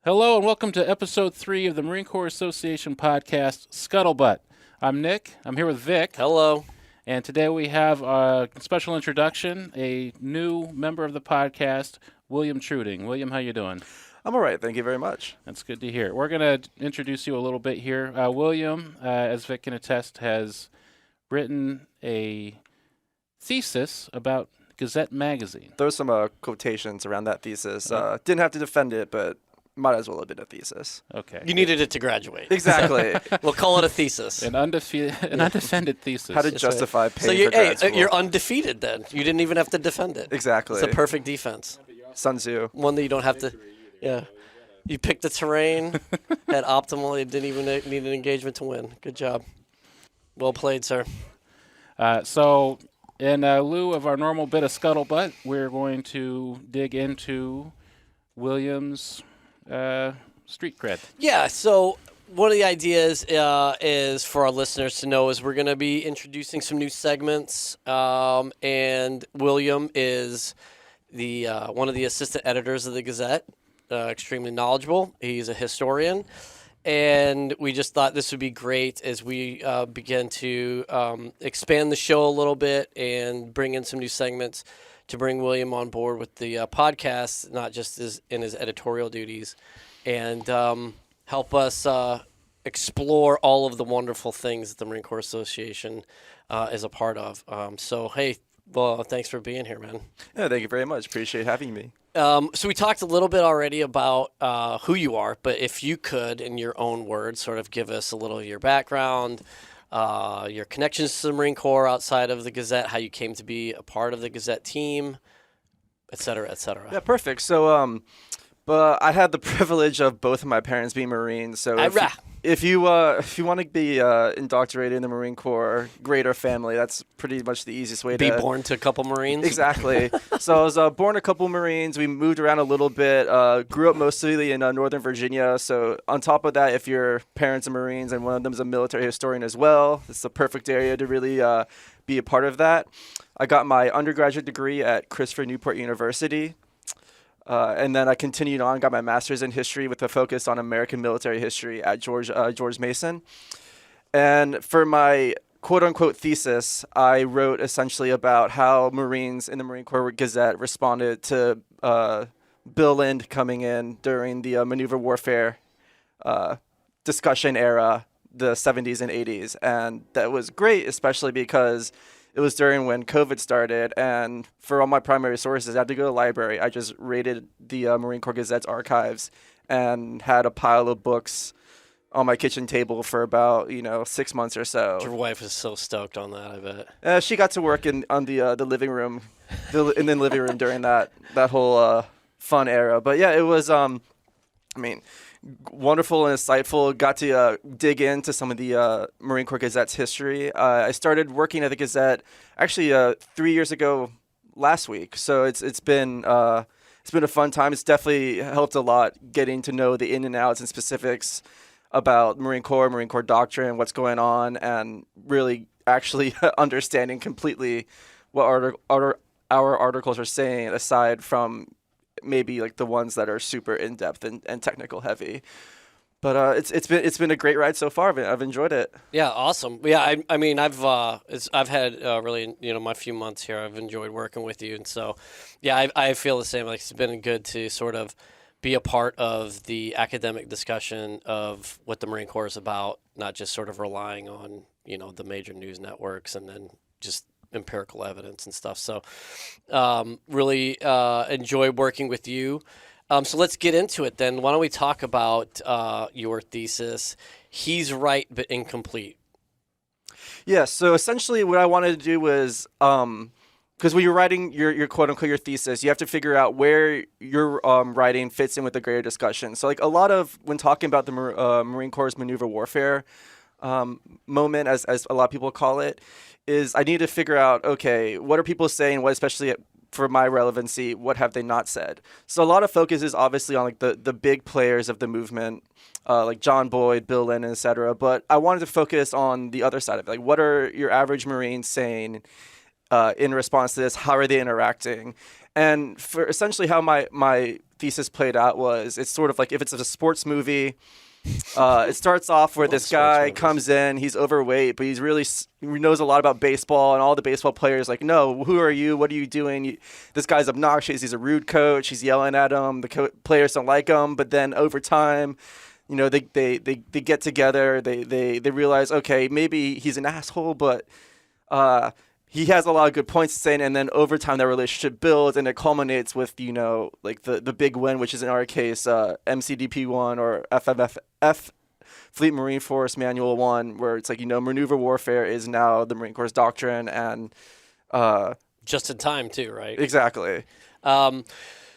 Hello and welcome to episode 3 of the Marine Corps Association podcast, Scuttlebutt. I'm Nick. I'm here with Vic. Hello. And today we have a special introduction, a new member of the podcast, William Treuting. William, how you doing? I'm all right. Thank you very much. That's good to hear. We're going to introduce you a little bit here. William, as Vic can attest, has written a thesis about Gazette magazine. There's some quotations around that thesis. Didn't have to defend it, but might as well have been a thesis. Okay. You needed it to graduate. Exactly. We'll call it a thesis. An undefended thesis. How to justify So paying for grad school. you're undefeated then. You didn't even have to defend it. Exactly. It's a perfect defense. Sun Tzu. One that you don't have to. Yeah. You picked the terrain at optimal. You didn't even need an engagement to win. Good job. Well played, sir. So, in lieu of our normal bit of scuttlebutt, we're going to dig into William's street cred. Yeah, so one of the ideas is for our listeners to know is we're going to be introducing some new segments, and William is the one of the assistant editors of the Gazette, extremely knowledgeable. He's a historian, and we just thought this would be great as we begin to expand the show a little bit and bring in some new segments to bring William on board with the podcast, not just in his editorial duties, and help us explore all of the wonderful things that the Marine Corps Association is a part of. So, hey, well, thanks for being here, man. Yeah, thank you very much. Appreciate having me. So we talked a little bit already about who you are, but if you could, in your own words, sort of give us a little of your background, your connections to the Marine Corps outside of the Gazette, how you came to be a part of the Gazette team, et cetera, et cetera. Yeah, perfect. So, but I had the privilege of both of my parents being Marines. So if you want to be indoctrinated in the Marine Corps, greater family, that's pretty much the easiest way to be born to a couple Marines. Exactly. So I was born a couple Marines. We moved around a little bit. Grew up mostly in Northern Virginia. So on top of that, if your parents are Marines and one of them is a military historian as well, it's the perfect area to really be a part of that. I got my undergraduate degree at Christopher Newport University. And then I continued on, got my master's in history with a focus on American military history at George Mason. And for my quote-unquote thesis, I wrote essentially about how Marines in the Marine Corps Gazette responded to Bill Lind coming in during the maneuver warfare discussion era, the 70s and 80s. And that was great, especially because it was during when COVID started, and for all my primary sources, I had to go to the library. I just raided the Marine Corps Gazette's archives and had a pile of books on my kitchen table for about 6 months or so. Your wife was so stoked on that, I bet. She got to work on the living room, in the living room during that whole fun era. But yeah, it was wonderful and insightful. Got to dig into some of the Marine Corps Gazette's history. I started working at the Gazette actually 3 years ago last week. So it's been a fun time. It's definitely helped a lot getting to know the in and outs and specifics about Marine Corps doctrine, what's going on, and really actually understanding completely what our articles are saying, aside from maybe like the ones that are super in-depth and technical heavy. But it's been a great ride so far. I've enjoyed it. Yeah, awesome. Yeah, I mean I've had really my few months here. I've enjoyed working with you, and so yeah, I feel the same. Like it's been good to sort of be a part of the academic discussion of what the Marine Corps is about, not just sort of relying on the major news networks and then just empirical evidence and stuff. So really enjoy working with you. So let's get into it then. Why don't we talk about your thesis, He's Right But Incomplete? Yeah, so essentially what I wanted to do was, because when you're writing your quote-unquote your thesis, you have to figure out where your writing fits in with the greater discussion. So like a lot of, when talking about the Marine Corps' maneuver warfare moment, as a lot of people call it, is I need to figure out, okay, what are people saying, what especially for my relevancy, what have they not said? So a lot of focus is obviously on like the big players of the movement, like John Boyd, Bill Lind, et cetera. But I wanted to focus on the other side of it. Like, what are your average Marines saying in response to this? How are they interacting? And for essentially how my thesis played out was it's sort of like if it's a sports movie. It starts off where this guy comes in, he's overweight, but he knows a lot about baseball, and all the baseball players like, no, who are you? What are you doing? This guy's obnoxious. He's a rude coach. He's yelling at him. The players don't like him. But then over time, they get together. They realize, okay, maybe he's an asshole, but he has a lot of good points to say, and then over time that relationship builds, and it culminates with like the big win, which is in our case MCDP 1 or FMFF, Fleet Marine Force Manual 1, where it's like maneuver warfare is now the Marine Corps doctrine, and just in time too, right? Exactly.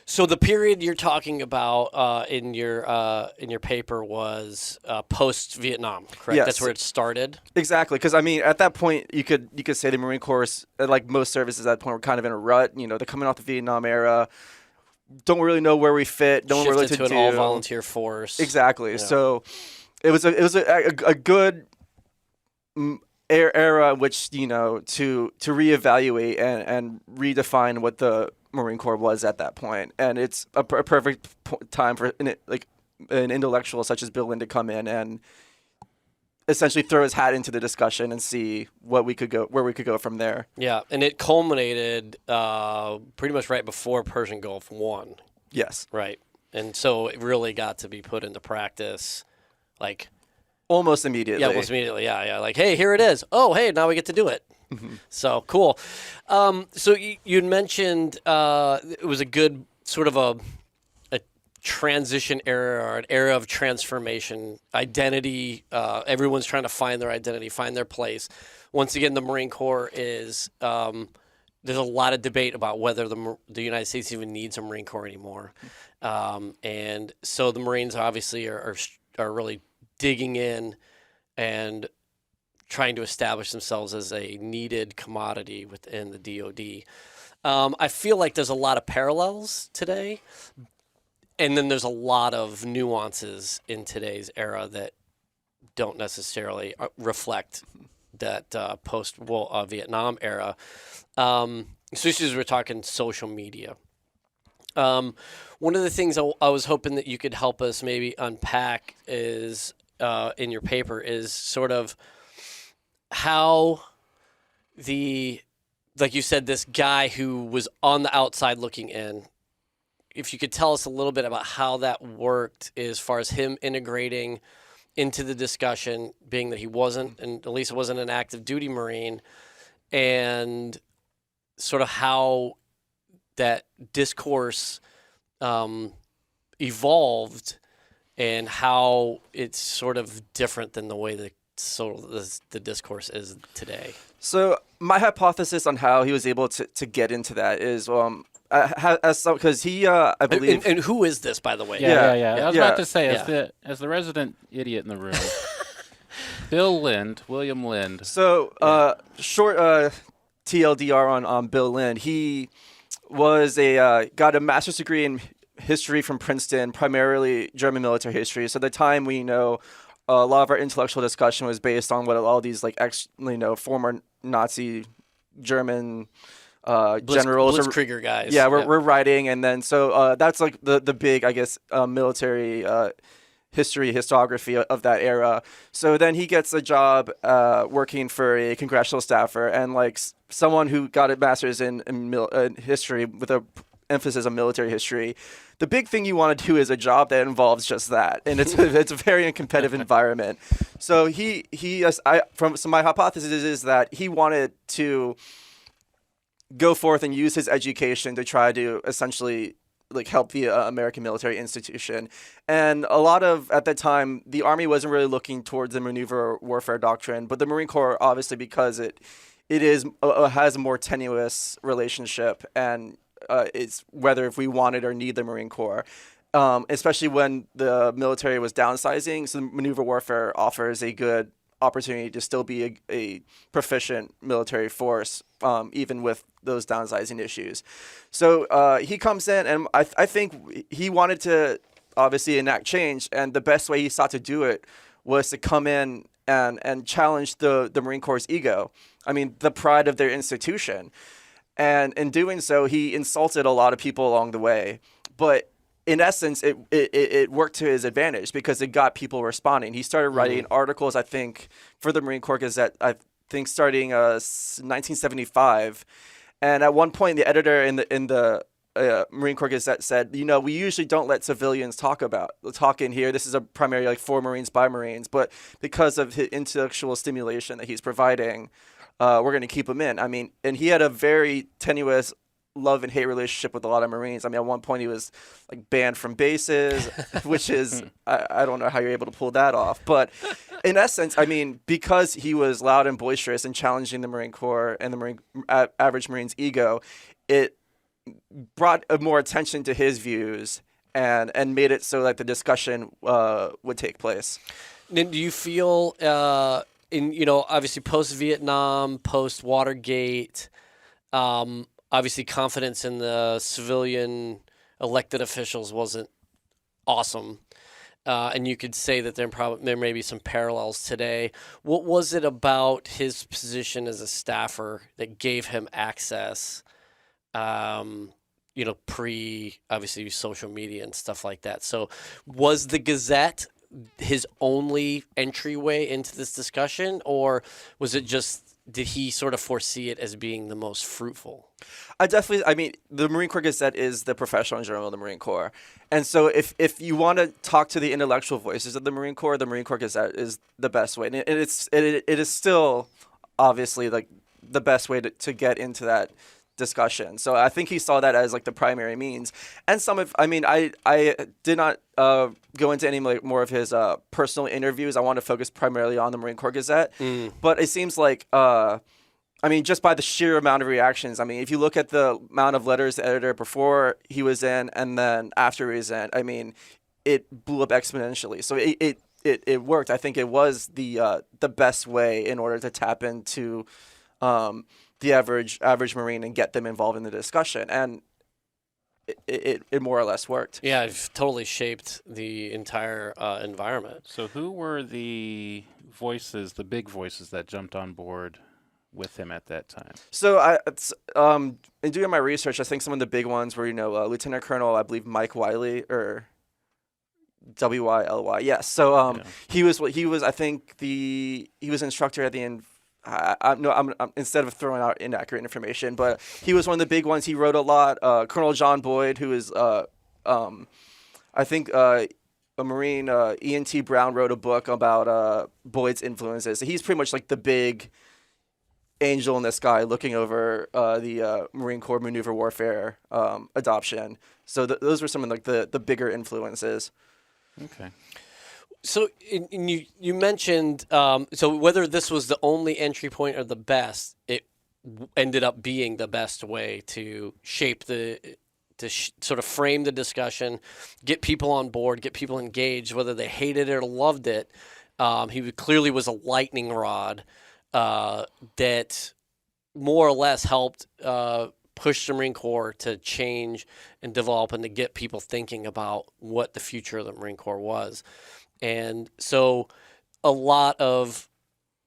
So the period you're talking about in your paper was post-Vietnam, correct? Yes. That's where it started? Exactly, because at that point you could say the Marine Corps, like most services at that point, were kind of in a rut. They're coming off the Vietnam era, don't really know where we fit, don't really Shifted what to to an do. all-volunteer force. Exactly. Yeah. So it was a good era in which to reevaluate and redefine what the Marine Corps was at that point, and it's a perfect time for an intellectual such as Bill Lind to come in and essentially throw his hat into the discussion and see where we could go from there. Yeah, and it culminated pretty much right before Persian Gulf 1. Yes. Right, and so it really got to be put into practice, like almost immediately. Yeah, almost immediately. Yeah. Like, hey, here it is. Oh, hey, now we get to do it. Mm-hmm. So cool. So you'd mentioned it was a good sort of a transition era or an era of transformation, identity. Everyone's trying to find their identity, find their place. Once again, the Marine Corps is there's a lot of debate about whether the United States even needs a Marine Corps anymore. And so the Marines obviously are really digging in and trying to establish themselves as a needed commodity within the DoD. I feel like there's a lot of parallels today, and then there's a lot of nuances in today's era that don't necessarily reflect that post-Vietnam era, especially as we're talking social media. One of the things I was hoping that you could help us maybe unpack is in your paper is sort of how like you said, this guy who was on the outside looking in, if you could tell us a little bit about how that worked as far as him integrating into the discussion, being that he wasn't, and at least wasn't an active duty Marine, and sort of how that discourse evolved and how it's sort of different than the way that the discourse is today. So my hypothesis on how he was able to get into that is because he I believe and who is this, by the way? Yeah. I was about to say as the resident idiot in the room, William Lind. So short TLDR on Bill Lind. He was got a master's degree in history from Princeton, primarily German military history. So at the time we know a lot of our intellectual discussion was based on what all these former Nazi German generals, Blitzkrieger guys. Yeah, we're writing, and then so that's like the big, I guess, military historiography of that era. So then he gets a job working for a congressional staffer, and like someone who got a master's in history with a emphasis on military history. The big thing you want to do is a job that involves just that, and it's a very competitive environment. So my hypothesis is that he wanted to go forth and use his education to try to essentially help the American military institution. And a lot of, at that time, the Army wasn't really looking towards the maneuver warfare doctrine, but the Marine Corps, obviously, because it has a more tenuous relationship, and it's whether if we wanted or need the Marine Corps, especially when the military was downsizing. So maneuver warfare offers a good opportunity to still be a proficient military force, even with those downsizing issues. So he comes in, and I think he wanted to obviously enact change, and the best way he sought to do it was to come in and challenge the Marine Corps' ego. I mean, the pride of their institution. And in doing so, he insulted a lot of people along the way. But in essence, it worked to his advantage because it got people responding. He started writing articles, I think, for the Marine Corps Gazette, I think starting 1975. And at one point, the editor in the Marine Corps Gazette said, we usually don't let civilians talk in here. This is a primarily like for Marines by Marines, but because of his intellectual stimulation that he's providing, we're going to keep him in. I mean, and he had a very tenuous love and hate relationship with a lot of Marines. I mean, at one point he was like banned from bases, which is, I don't know how you're able to pull that off. But in essence, I mean, because he was loud and boisterous and challenging the Marine Corps and the average Marine's ego, it brought more attention to his views and made it so that the discussion would take place. Do you feel, obviously post-Vietnam, post-Watergate, obviously confidence in the civilian elected officials wasn't awesome. And you could say that there may be some parallels today. What was it about his position as a staffer that gave him access, pre, obviously, social media and stuff like that? So was the Gazette his only entryway into this discussion, or was it just, did he sort of foresee it as being the most fruitful? I mean, the Marine Corps Gazette is the professional journal of the Marine Corps. And so if you want to talk to the intellectual voices of the Marine Corps Gazette is the best way. And it is still obviously like the best way to get into that discussion. So I think he saw that as like the primary means. And I did not go into any more of his personal interviews. I want to focus primarily on the Marine Corps Gazette. But it seems like just by the sheer amount of reactions, if you look at the amount of letters the editor before he was in and then after he was in, it blew up exponentially. So it worked. I think it was the best way in order to tap into the average Marine and get them involved in the discussion. And it more or less worked. Yeah, it totally shaped the entire environment. So who were the big voices that jumped on board with him at that time? So in doing my research, I think some of the big ones were, Lieutenant Colonel, I believe Mike Wiley, or Wyly. Yes. So he was I think he was instructor at the I'm instead of throwing out inaccurate information, but he was one of the big ones. He wrote a lot. Colonel John Boyd, who is I think a Marine, Ian T. Brown wrote a book about Boyd's influences. So he's pretty much like the big angel in the sky looking over the Marine Corps maneuver warfare adoption. So those were some of like the bigger influences. Okay. So you mentioned, so whether this was the only entry point or the best, it ended up being the best way to shape sort of frame the discussion, get people on board, get people engaged, whether they hated it or loved it. He clearly was a lightning rod that more or less helped push the Marine Corps to change and develop and to get people thinking about what the future of the Marine Corps was. And so a lot of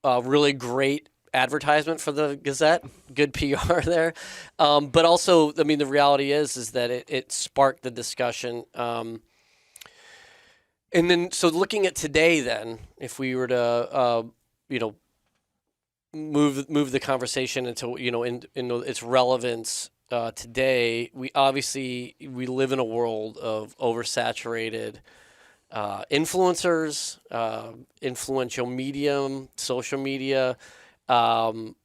really great advertisement for the Gazette, good PR there. But also, the reality is that it sparked the discussion. And then, so looking at today then, if we were to, move the conversation into, in its relevance today, we live in a world of oversaturated influencers, influential medium, social media. We're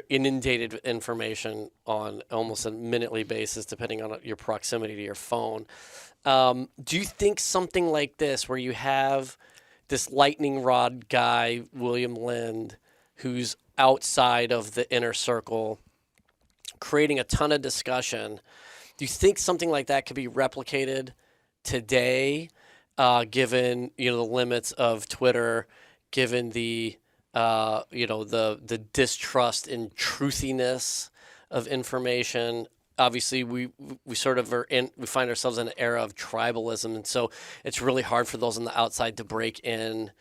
inundated with information on almost a minutely basis, depending on your proximity to your phone. Do you think something like this, where you have this lightning rod guy, William Lind, who's outside of the inner circle, creating a ton of discussion, do you think something like that could be replicated today, given the limits of Twitter, given the the distrust and truthiness of information? Obviously, we sort of we find ourselves in an era of tribalism, and so it's really hard for those on the outside to break in.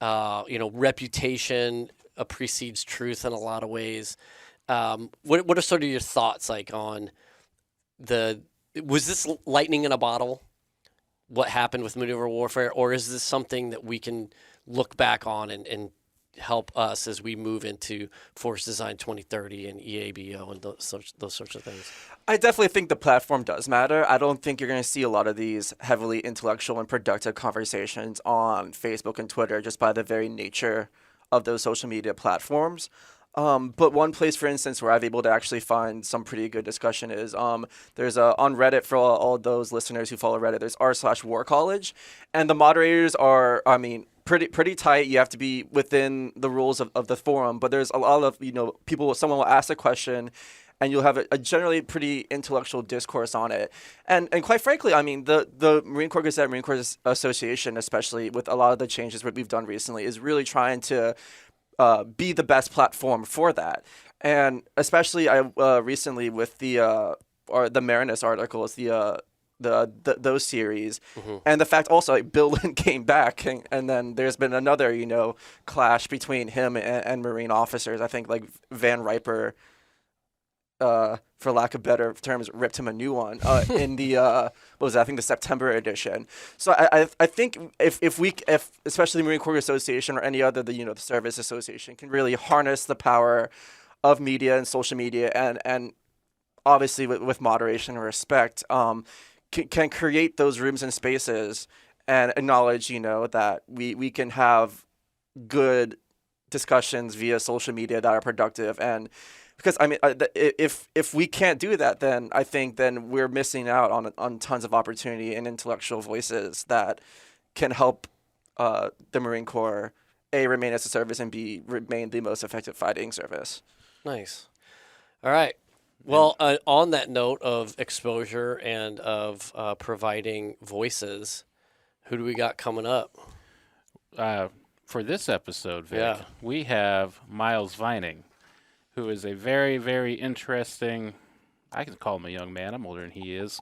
Reputation precedes truth in a lot of ways. What are sort of your thoughts on the was this lightning in a bottle? What happened with maneuver warfare, or is this something that we can look back on and help us as we move into Force Design 2030 and EABO and those sorts of things? I definitely think the platform does matter. I don't think you're going to see a lot of these heavily intellectual and productive conversations on Facebook and Twitter just by the very nature of those social media platforms. But one place, for instance, where I've able to actually find some pretty good discussion is there's on Reddit for all those listeners who follow Reddit. There's r/War College, and the moderators are, I mean, pretty tight. You have to be within the rules of the forum. But there's a lot of people. Someone will ask a question, and you'll have a generally pretty intellectual discourse on it. And quite frankly, I mean, the Marine Corps Gazette, Marine Corps Association, especially with a lot of the changes that we've done recently, is really trying to be the best platform for that. And especially I recently with the Marinus articles, those series, and the fact also like Bill Lynn came back, and then there's been another clash between him and Marine officers. I think like Van Riper, for lack of better terms, ripped him a new one in the what was that? I think the September edition. So I think if especially the Marine Corps Association or any other the service association can really harness the power of media and social media and obviously with moderation and respect, can create those rooms and spaces and acknowledge that we can have good discussions via social media that are productive. And because I mean, if we can't do that, then I think then we're missing out on tons of opportunity and intellectual voices that can help the Marine Corps remain as a service and remain the most effective fighting service. Nice. All right. Well, on that note of exposure and of providing voices, who do we got coming up? For this episode, Vic, we have Miles Vining, who is a very, very interesting. I can call him a young man. I'm older than he is.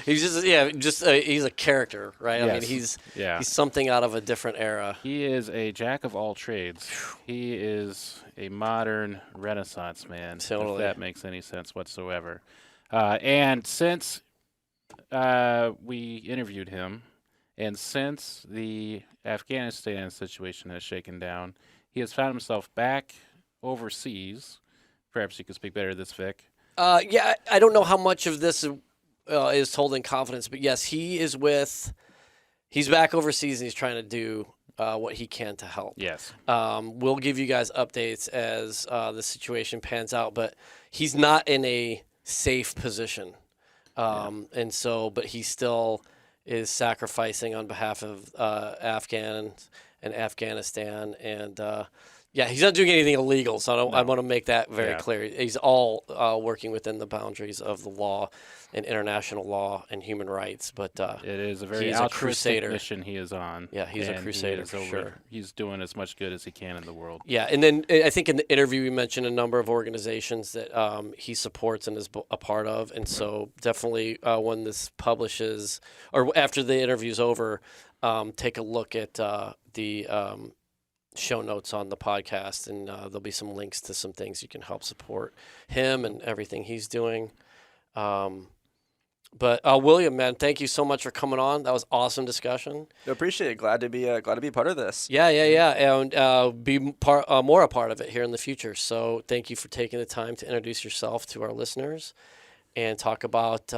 He's he's a character, right? Yes. I mean, he's something out of a different era. He is a jack of all trades. He is a modern Renaissance man, Totally. if that makes any sense whatsoever. And since we interviewed him, and since the Afghanistan situation has shaken down, he has found himself back overseas. Perhaps you could speak better to this, Vic. I don't know how much of this is told in confidence, but yes, he's back overseas and he's trying to do what he can to help. Yes. We'll give you guys updates as the situation pans out, but he's not in a safe position. And so, but he still is sacrificing on behalf of Afghans and Afghanistan. And he's not doing anything illegal, so I want to make that very clear. He's all working within the boundaries of the law and international law and human rights. But it is a very crusader mission he is on. Yeah, he's a crusader for sure. He's doing as much good as he can in the world. Yeah, and then I think in the interview we mentioned a number of organizations that he supports and is a part of. And so definitely when this publishes, or after the interview's over, take a look at the show notes on the podcast, and there'll be some links to some things you can help support him and everything he's doing. But William, man, thank you so much for coming on. That was awesome discussion. I appreciate it. Glad to be part of this. Yeah, and be more a part of it here in the future. So thank you for taking the time to introduce yourself to our listeners and talk about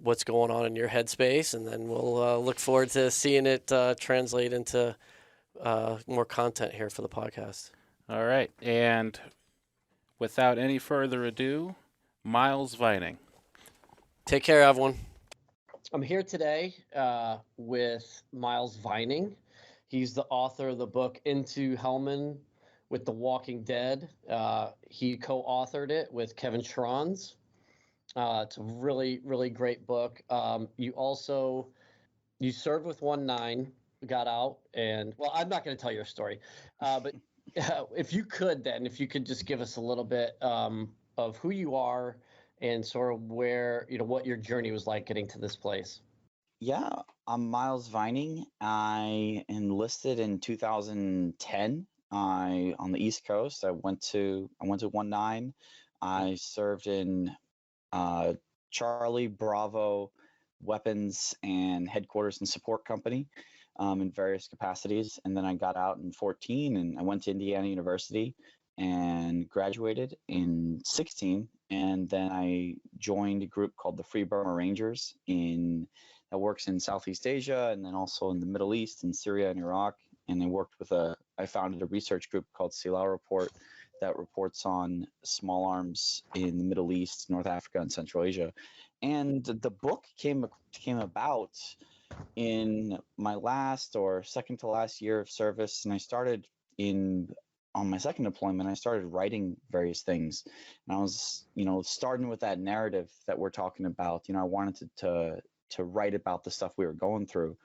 what's going on in your headspace, and then we'll look forward to seeing it translate into more content here for the podcast. All right, and without any further ado, Miles Vining. Take care, everyone. I'm here today with Miles Vining. He's the author of the book Into Helmand with the Walking Dead. He co-authored it with Kevin Schranz. It's a really, really great book. You served with 1-9, got out, and I'm not going to tell your story, but if you could just give us a little bit of who you are and sort of where, what your journey was like getting to this place. Yeah, I'm Miles Vining. I enlisted in 2010. On the East Coast. I went to 1-9. I served in Charlie Bravo Weapons and Headquarters and Support Company in various capacities. And then I got out in 14 and I went to Indiana University and graduated in 16. And then I joined a group called the Free Burma Rangers that works in Southeast Asia and then also in the Middle East and Syria and Iraq. And I founded a research group called Silah Report that reports on small arms in the Middle East, North Africa, and Central Asia. And the book came about in my last or second to last year of service, and I started on my second deployment. I started writing various things, and I was, starting with that narrative that we're talking about. I wanted to write about the stuff we were going through,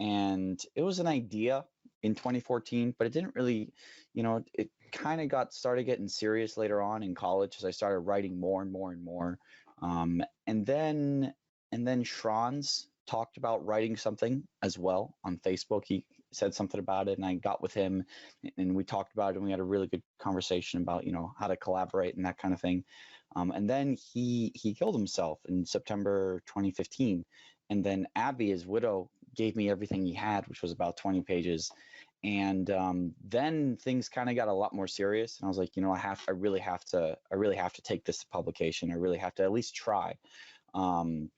and it was an idea in 2014, but it didn't really, it kind of started getting serious later on in college as I started writing more and more and more. And then Schranz talked about writing something as well on Facebook. He said something about it, and I got with him and we talked about it, and we had a really good conversation about, how to collaborate and that kind of thing. And then he killed himself in September 2015. And then Abby, his widow, gave me everything he had, which was about 20 pages. And then things kind of got a lot more serious, and I was like, I really have to take this to publication. I really have to at least try. And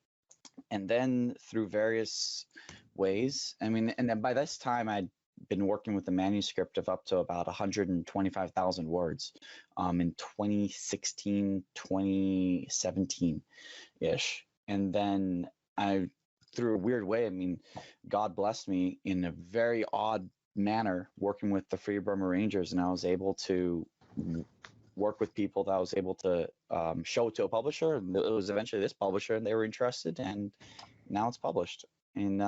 then through various ways, and then by this time I'd been working with a manuscript of up to about 125,000 words in 2016, 2017 ish. And then through a weird way, God blessed me in a very odd manner working with the Free Burma Rangers, and I was able to work with people that I was able to show to a publisher, and it was eventually this publisher, and they were interested, and now it's published in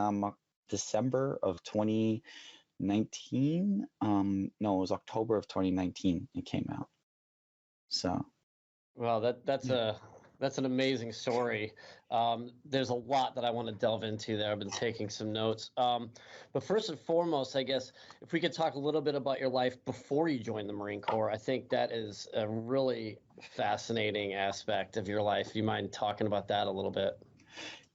December of 2019. No, it was October of 2019 it came out. So Wow, that's an amazing story. There's a lot that I want to delve into there. I've been taking some notes. But first and foremost, I guess, if we could talk a little bit about your life before you joined the Marine Corps, I think that is a really fascinating aspect of your life. Do you mind talking about that a little bit?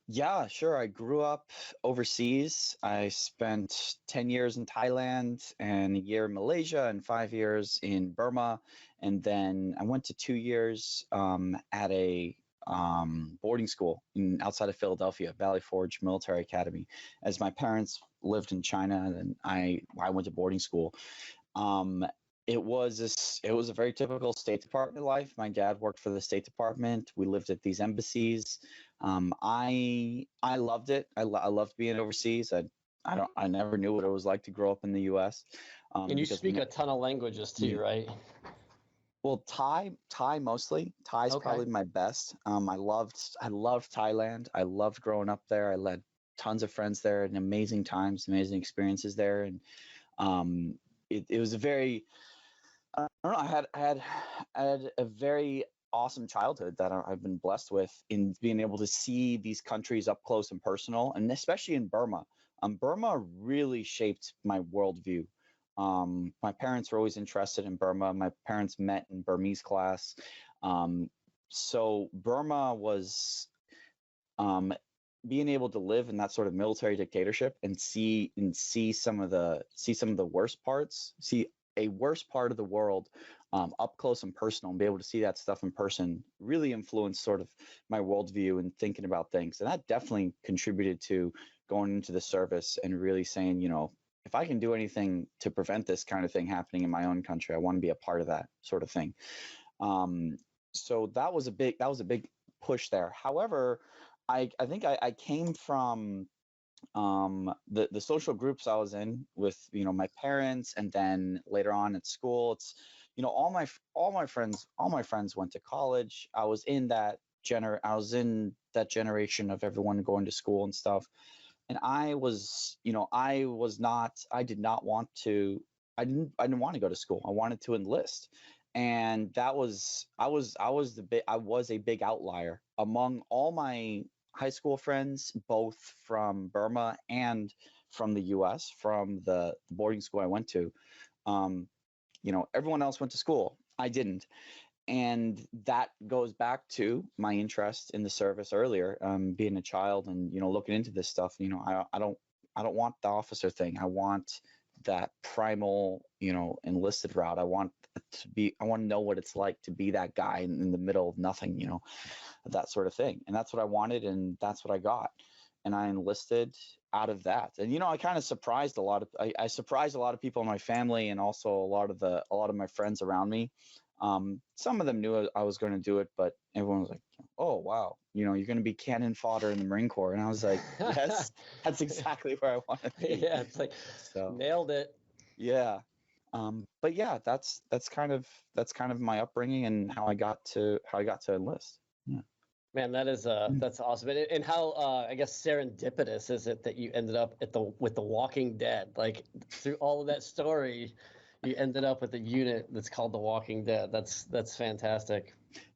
Yeah, sure. I grew up overseas. I spent 10 years in Thailand and a year in Malaysia and 5 years in Burma. And then I went to 2 years at a boarding school outside of Philadelphia, Valley Forge Military Academy. As my parents lived in China, and I went to boarding school. It was a very typical State Department life. My dad worked for the State Department. We lived at these embassies. I loved it. I loved being overseas. I never knew what it was like to grow up in the U.S. And you speak a ton of languages too, right? Well, Thai mostly. Thai's probably my best. I loved Thailand. I loved growing up there. I led tons of friends there, and amazing times, amazing experiences there, and it was a very, I don't know. I had a very awesome childhood that I've been blessed with in being able to see these countries up close and personal, and especially in Burma. Burma really shaped my worldview. My parents were always interested in Burma. My parents met in Burmese class. So Burma was being able to live in that sort of military dictatorship and see some of the worst parts, see a worse part of the world up close and personal, and be able to see that stuff in person really influenced sort of my worldview and thinking about things. And that definitely contributed to going into the service and really saying, if I can do anything to prevent this kind of thing happening in my own country, I want to be a part of that sort of thing. So that was a big push there. However, I think I came from the social groups I was in with my parents, and then later on at school, it's all my friends went to college. I was in that generation of everyone going to school and stuff, and I didn't want to go to school. I wanted to enlist, and I was a big outlier among all my high school friends, both from Burma and from the U.S., from the boarding school I went to. Everyone else went to school. I didn't. and that goes back to my interest in the service earlier, being a child and, looking into this stuff. I don't want the officer thing. I want that primal, enlisted route. I want to know what it's like to be that guy in the middle of nothing, that sort of thing. And that's what I wanted, and that's what I got. And I enlisted out of that. And I kind of surprised I surprised a lot of people in my family, and also a lot of my friends around me. Some of them knew I was going to do it, but everyone was like, "Oh, wow, you're going to be cannon fodder in the Marine Corps." And I was like, "Yes, that's exactly where I want to be." Yeah, it's like, So nailed it. yeah. But yeah, that's kind of my upbringing and how I got to enlist. Yeah. Man, that's awesome. And how I guess serendipitous is it that you ended up with the Walking Dead? Like, through all of that story, you ended up with a unit that's called the Walking Dead. That's fantastic.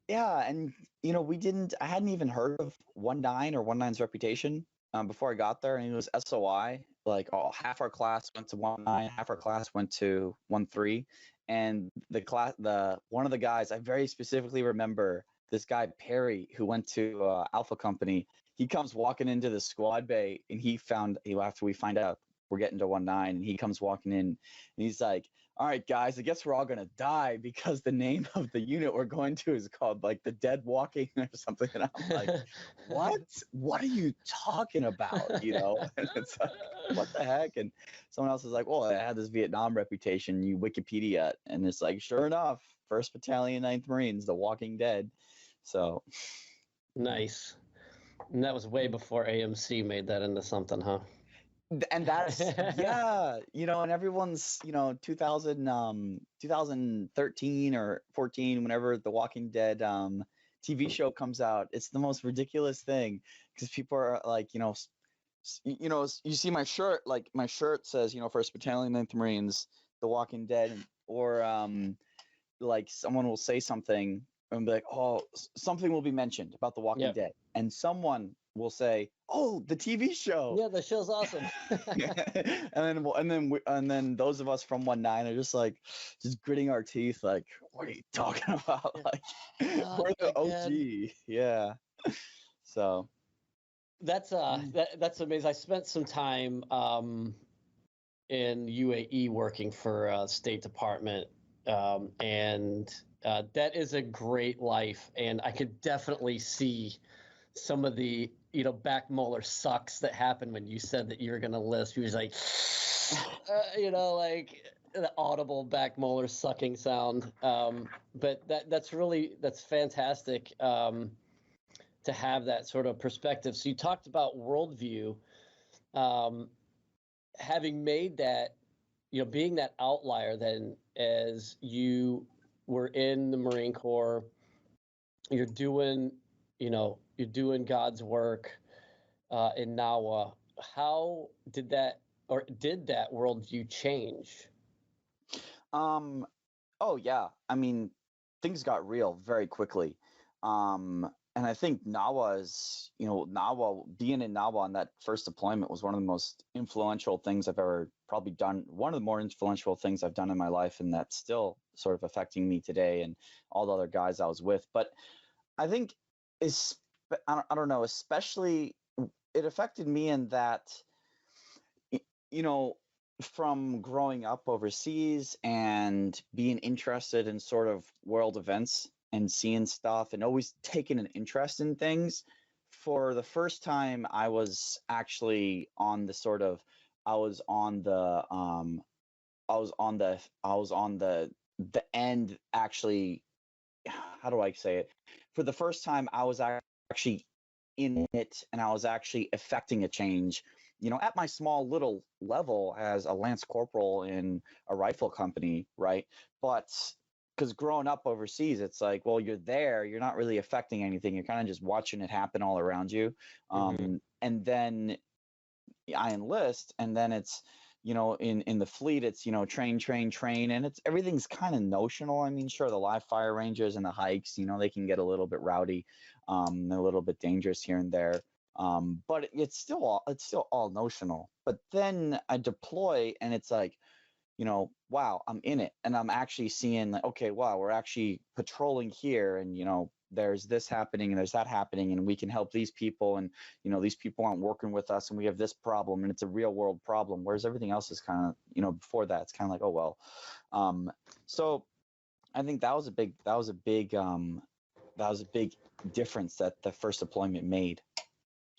Yeah, and I hadn't even heard of 19 or 19's reputation before I got there, and it was SOI. Like, half our class went to 19, half our class went to 13, and one of the guys I very specifically remember, this guy Perry, who went to Alpha Company. He comes walking into the squad bay, and after we find out we're getting to 19, and he comes walking in, and he's like, "All right, guys, I guess we're all gonna die because the name of the unit we're going to is called like the Dead Walking or something." And I'm like, "What? What are you talking about?" And it's like, what the heck? And someone else is like, "Well, I had this Vietnam reputation. You Wikipedia it," and it's like, sure enough, 1st Battalion, 9th Marines, the Walking Dead. So Nice. And that was way before AMC made that into something, huh? and that's yeah, and everyone's 2013 or 14, whenever the Walking Dead TV show comes out, it's the most ridiculous thing, because people are like, you see my shirt, like my shirt says 1st Battalion, 9th Marines, the Walking Dead, or like someone will say something and be like, "Oh, something will be mentioned about the Walking Yep. Dead," and someone will say, "Oh, the TV show." Yeah, the show's awesome. and then those of us from 19 are just gritting our teeth, like, "What are you talking about?" Like, we're the OG. Yeah. So that's amazing. I spent some time in UAE working for State Department, and that is a great life, and I could definitely see some of the back molar sucks that happened when you said that you were going to list. He was like, like the audible back molar sucking sound. But that's fantastic to have that sort of perspective. So you talked about worldview, having made that, being that outlier then, as you were in the Marine Corps, you're doing God's work in Nawa. How did that worldview change? Oh yeah, I mean, things got real very quickly. And I think being in Nawa on that first deployment was one of the most influential things I've ever probably done. One of the more influential things I've done in my life, and that's still sort of affecting me today and all the other guys I was with. But I think I don't know, especially it affected me in that, from growing up overseas and being interested in sort of world events and seeing stuff and always taking an interest in things. For the first time, I was actually on the sort of, I was on the end, actually. How do I say it? For the first time, I was actually in it, and I was actually affecting a change, at my small little level as a lance corporal in a rifle company, right? But because growing up overseas, it's like, well, you're there, you're not really affecting anything. You're kind of just watching it happen all around you. And then I enlist, and then it's, in the fleet, it's, train, and everything's kind of notional. I mean, sure, the live fire ranges and the hikes, they can get a little bit rowdy, a little bit dangerous here and there. But it's still all notional. But then I deploy, and it's like, wow, I'm in it, and I'm actually seeing like, okay, wow, we're actually patrolling here, and there's this happening and there's that happening, and we can help these people, and these people aren't working with us, and we have this problem, and it's a real world problem, whereas everything else is kind of, before that, it's kind of like, oh well. So I think that was a big difference that the first deployment made,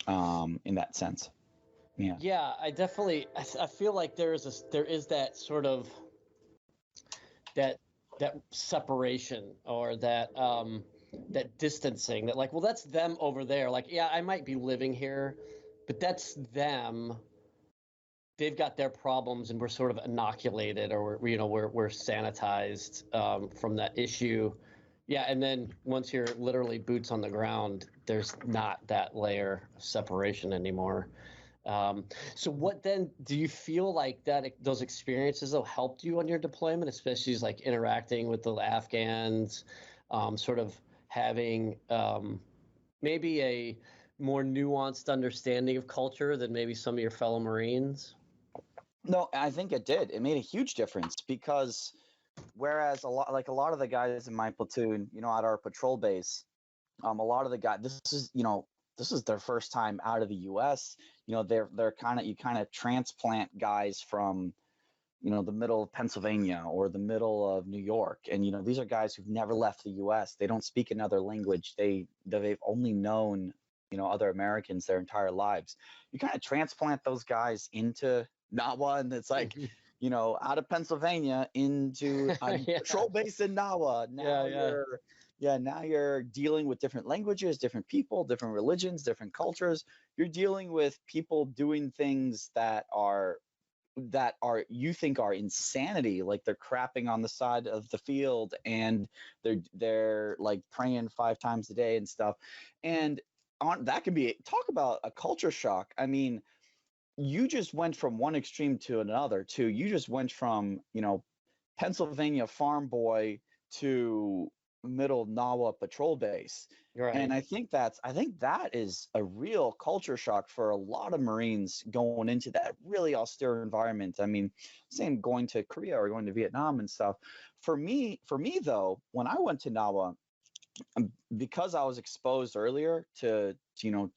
in that sense. Yeah. Yeah, I feel like there is that sort of that separation, or that distancing, that like, well, that's them over there. Like, yeah, I might be living here, but that's them. They've got their problems, and we're sort of inoculated, or we're sanitized from that issue. Yeah, and then once you're literally boots on the ground, there's not that layer of separation anymore. So what then do you feel like that those experiences though helped you on your deployment, especially like interacting with the Afghans, sort of having maybe a more nuanced understanding of culture than maybe some of your fellow Marines? No, I think it did. It made a huge difference, because whereas a lot of the guys in my platoon, at our patrol base, a lot of the guys, this is their first time out of the U.S. They're you kind of transplant guys from, the middle of Pennsylvania or the middle of New York, and these are guys who've never left the U.S. They don't speak another language. They've only known, other Americans their entire lives. You kind of transplant those guys into Nawa, and it's like, out of Pennsylvania into a Yeah. patrol base in Nawa. Now you're dealing with different languages, different people, different religions, different cultures. You're dealing with people doing things that are you think are insanity, like they're crapping on the side of the field, and they're like praying 5 times a day and stuff. And that can be, talk about a culture shock. I mean, you just went from one extreme to another. You just went from, Pennsylvania farm boy to middle Nawa patrol base. Right. And I think that is a real culture shock for a lot of Marines going into that really austere environment. I mean, same going to Korea or going to Vietnam and stuff. For me though, when I went to Nawa, because I was exposed earlier to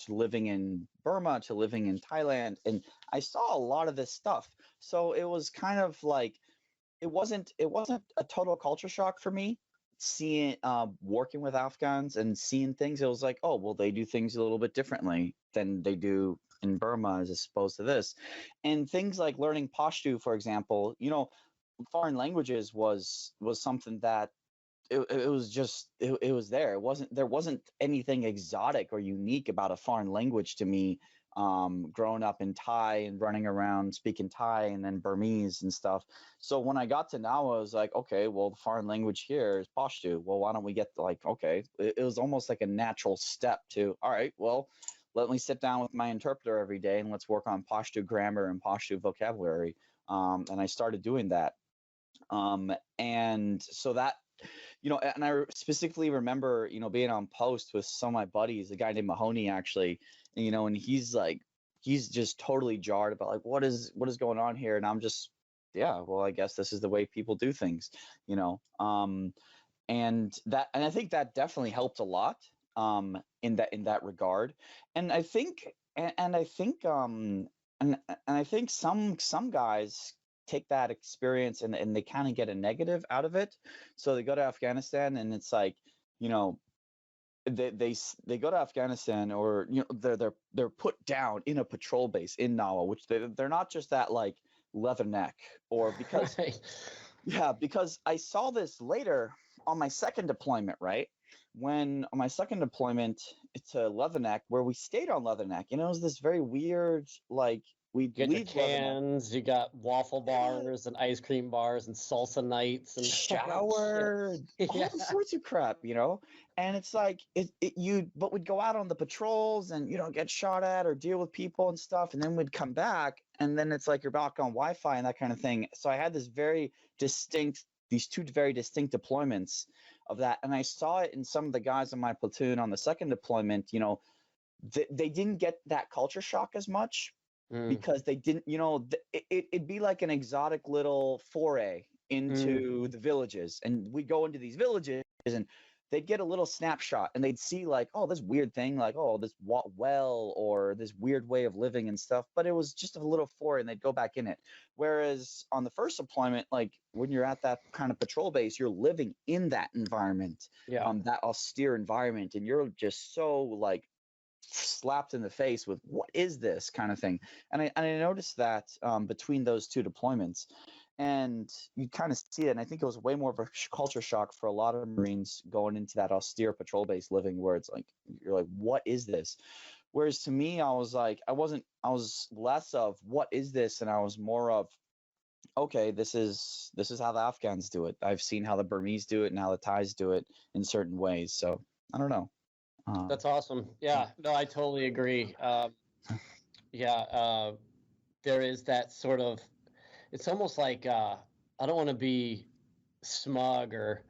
living in Burma, to living in Thailand, and I saw a lot of this stuff. So it was kind of like, it wasn't a total culture shock for me seeing, working with Afghans and seeing things. It was like, oh, well, they do things a little bit differently than they do in Burma as opposed to this. And things like learning Pashto, for example, foreign languages was something that it was just, it was there. There wasn't anything exotic or unique about a foreign language to me, growing up in Thai and running around speaking Thai and then Burmese and stuff. So when I got to Nawa, I was like, okay, well, the foreign language here is Pashto. Well, why don't we get okay. It was almost like a natural step to, all right, well, let me sit down with my interpreter every day and let's work on Pashto grammar and Pashto vocabulary. And I started doing that. And so that, and I specifically remember, being on post with some of my buddies, a guy named Mahoney, actually, and he's just totally jarred about like, what is going on here? And I'm just, yeah, well, I guess this is the way people do things, and I think that definitely helped a lot, in that regard. And I think, and I think some guys take that experience and they kind of get a negative out of it. So they go to Afghanistan and it's like, they go to Afghanistan, or they're put down in a patrol base in Nawa, which they're not just at like Leatherneck, or because Right. yeah, because I saw this later on my second deployment, right? When on my second deployment to Leatherneck, where we stayed on Leatherneck, it was this very weird, like, we'd You got your leave Leatherneck, cans, you got waffle bars and ice cream bars and salsa nights and shower, all Yeah. sorts of crap, and it's like but we'd go out on the patrols and get shot at or deal with people and stuff, and then we'd come back and then it's like you're back on Wi-Fi and that kind of thing. So I had these two very distinct deployments of that, and I saw it in some of the guys in my platoon on the second deployment. They didn't get that culture shock as much because they didn't, it'd be like an exotic little foray into the villages, and we'd go into these villages and they'd get a little snapshot and they'd see like, oh, this weird thing, like, oh, this well, or this weird way of living and stuff, but it was just a little foray and they'd go back in it. Whereas on the first deployment, like when you're at that kind of patrol base, you're living in that environment, that austere environment, and you're just so like slapped in the face with what is this kind of thing. And I noticed that between those two deployments, and you kind of see it, and I think it was way more of a culture shock for a lot of Marines going into that austere patrol base living, where it's like you're like, what is this? Whereas to me, I was less of what is this, and I was more of, okay, this is how the Afghans do it. I've seen how the Burmese do it and how the Thais do it in certain ways. So I don't know. That's awesome. Yeah, no, I totally agree. There is that sort of, it's almost like, I don't want to be smug or,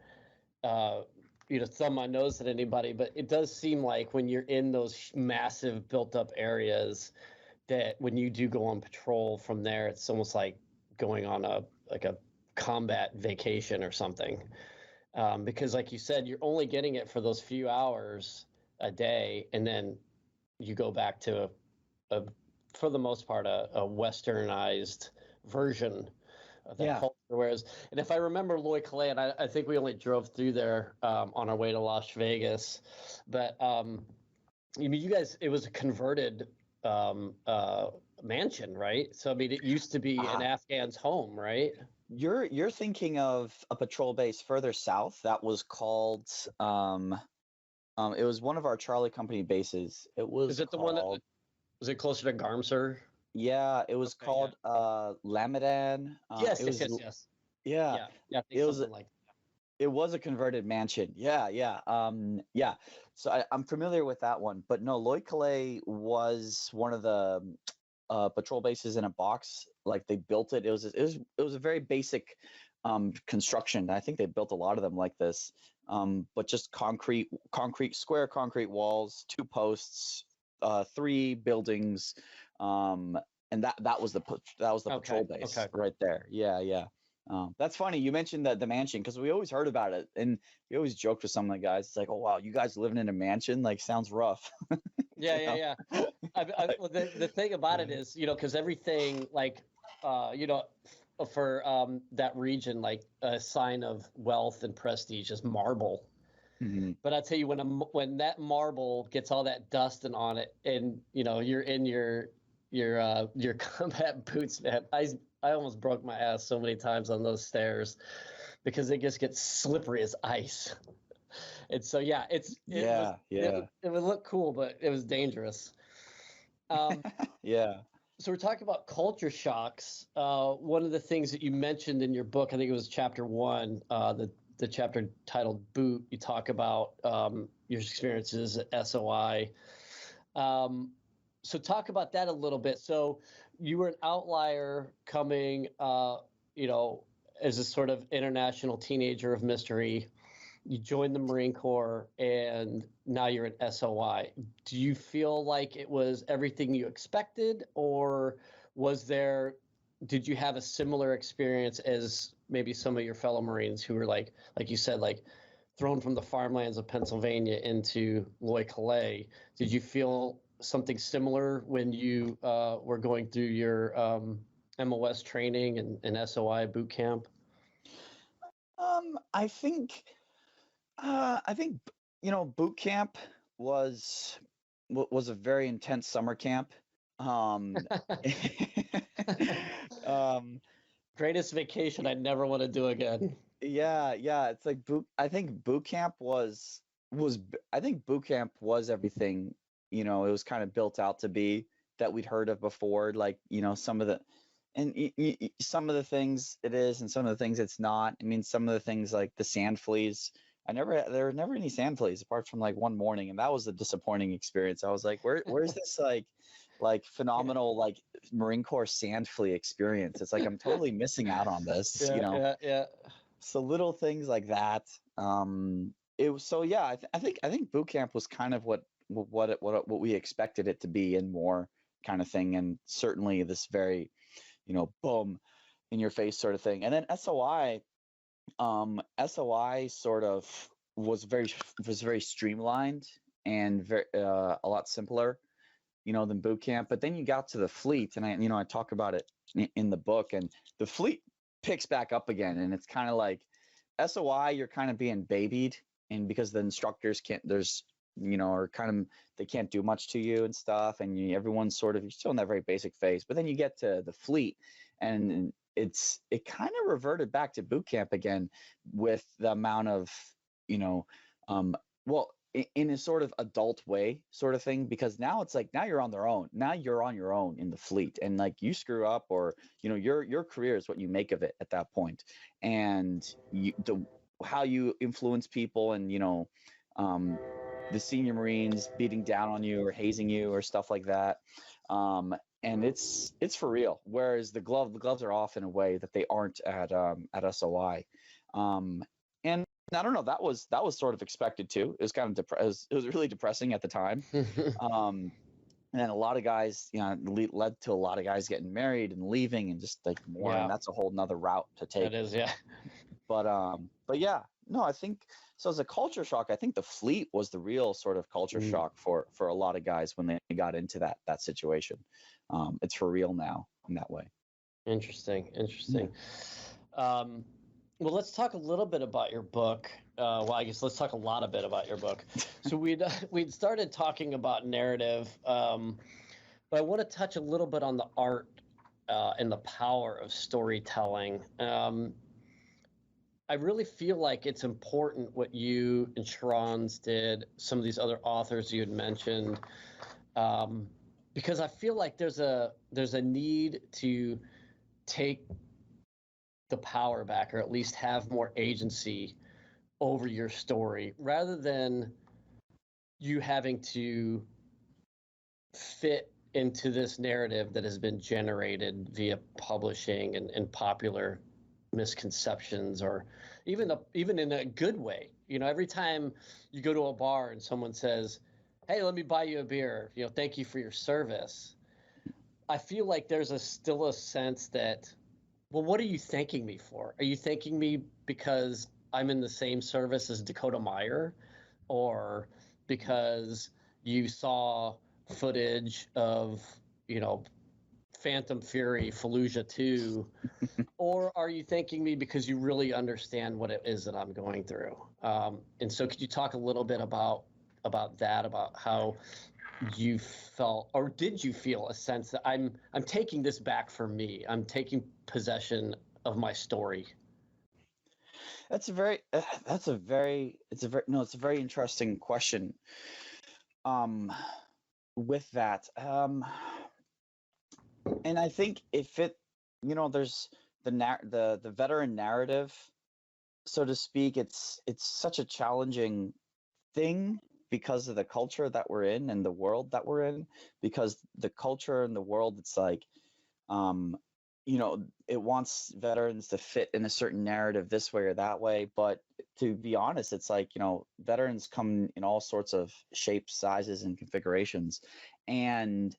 thumb my nose at anybody, but it does seem like when you're in those massive built up areas, that when you do go on patrol from there, it's almost like going on a combat vacation or something. Because like you said, you're only getting it for those few hours a day, and then you go back to for the most part, a westernized version of that culture. Whereas, and if I remember Loy Calais, and I think we only drove through there on our way to Las Vegas, but you guys, it was a converted mansion, right? So I mean, it used to be an Afghan's home, right? You're thinking of a patrol base further south that was called it was one of our Charlie Company bases. It was Is it the one that was it closer to Garmser? Yeah, it was called Lamadan. Yes. Yeah. It was like it was a converted mansion. Yeah. So I'm familiar with that one, but no, Loy Calais was one of the patrol bases in a box. Like they built it. It was a very basic construction. I think they built a lot of them like this, but just square concrete walls, 2 posts, 3 buildings, and that was the patrol base right there. Yeah. That's funny you mentioned the mansion, because we always heard about it, and we always joked with some of the guys. It's like, oh wow, you guys living in a mansion, like sounds rough. Yeah. Well, the thing about it is, because everything like, for that region, like a sign of wealth and prestige is marble. Mm-hmm. But I tell you, when that marble gets all that dust on it, and you're in your combat boots, man, I almost broke my ass so many times on those stairs because it just gets slippery as ice. And so it would look cool, but it was dangerous. Yeah. So we're talking about culture shocks. One of the things that you mentioned in your book, I think it was chapter 1, the chapter titled Boot, you talk about your experiences at SOI. So talk about that a little bit. So you were an outlier coming, as a sort of international teenager of mystery. You joined the Marine Corps, and now you're an SOI. Do you feel like it was everything you expected, or did you have a similar experience as maybe some of your fellow Marines who were like you said, like thrown from the farmlands of Pennsylvania into Loy Calais? Did you feel something similar when you were going through your MOS training and SOI boot camp? I think boot camp was a very intense summer camp. Greatest vacation I never want to do again. Yeah. It's like I think boot camp was everything. It was kind of built out to be that we'd heard of before. Like some of the things it is, and some of the things it's not. I mean, some of the things like the sand fleas. There were never any sand fleas apart from like one morning, and that was a disappointing experience. I was like, where's this like phenomenal like Marine Corps sand flea experience? It's like I'm totally missing out on this. Yeah. So little things like that. It was I think boot camp was kind of what we expected it to be, and more kind of thing, and certainly this very, boom in your face sort of thing. And then SOI sort of was very streamlined and very a lot simpler, than boot camp. But then you got to the fleet, and I talk about it in the book, and the fleet picks back up again, and it's kind of like SOI, you're kind of being babied, and because the instructors are kind of, they can't do much to you and stuff, and everyone's sort of, you're still in that very basic phase. But then you get to the fleet, and it kind of reverted back to boot camp again, with the amount of, in a sort of adult way sort of thing, because now it's like, now you're on your own in the fleet, and like, you screw up, or your career is what you make of it at that point, and how you influence people, and the senior Marines beating down on you or hazing you or stuff like that, and it's for real. Whereas the gloves are off in a way that they aren't at SOI, and I don't know. That was sort of expected too. It was kind of it was really depressing at the time. And then a lot of guys, led to a lot of guys getting married and leaving, and just like more. Yeah. And that's a whole nother route to take. That is, yeah. But yeah, no, I think so. As a culture shock, I think the fleet was the real sort of culture shock for a lot of guys when they got into that situation. It's for real now in that way. Interesting. Well, let's talk a little bit about your book. I guess let's talk a lot about your book. So we'd started talking about narrative, but I want to touch a little bit on the art and the power of storytelling. I really feel like it's important what you and Shrons did, some of these other authors you had mentioned, because I feel like there's a need to take the power back, or at least have more agency over your story, rather than you having to fit into this narrative that has been generated via publishing and popular misconceptions, or even in a good way. Every time you go to a bar and someone says, "Hey, let me buy you a beer, thank you for your service," I feel like there's still a sense that, well, what are you thanking me for? Are you thanking me because I'm in the same service as Dakota Meyer, or because you saw footage of, Phantom Fury Fallujah 2, or are you thanking me because you really understand what it is that I'm going through? And so could you talk a little bit about that, about how you felt, or did you feel a sense that I'm taking this back for me? I'm taking possession of my story. It's a very interesting question. With that, and I think if it, there's the veteran narrative, so to speak. It's such a challenging thing because of the culture that we're in and the world that we're in, because the culture and the world, it's like, it wants veterans to fit in a certain narrative this way or that way. But to be honest, it's like, veterans come in all sorts of shapes, sizes, and configurations. And,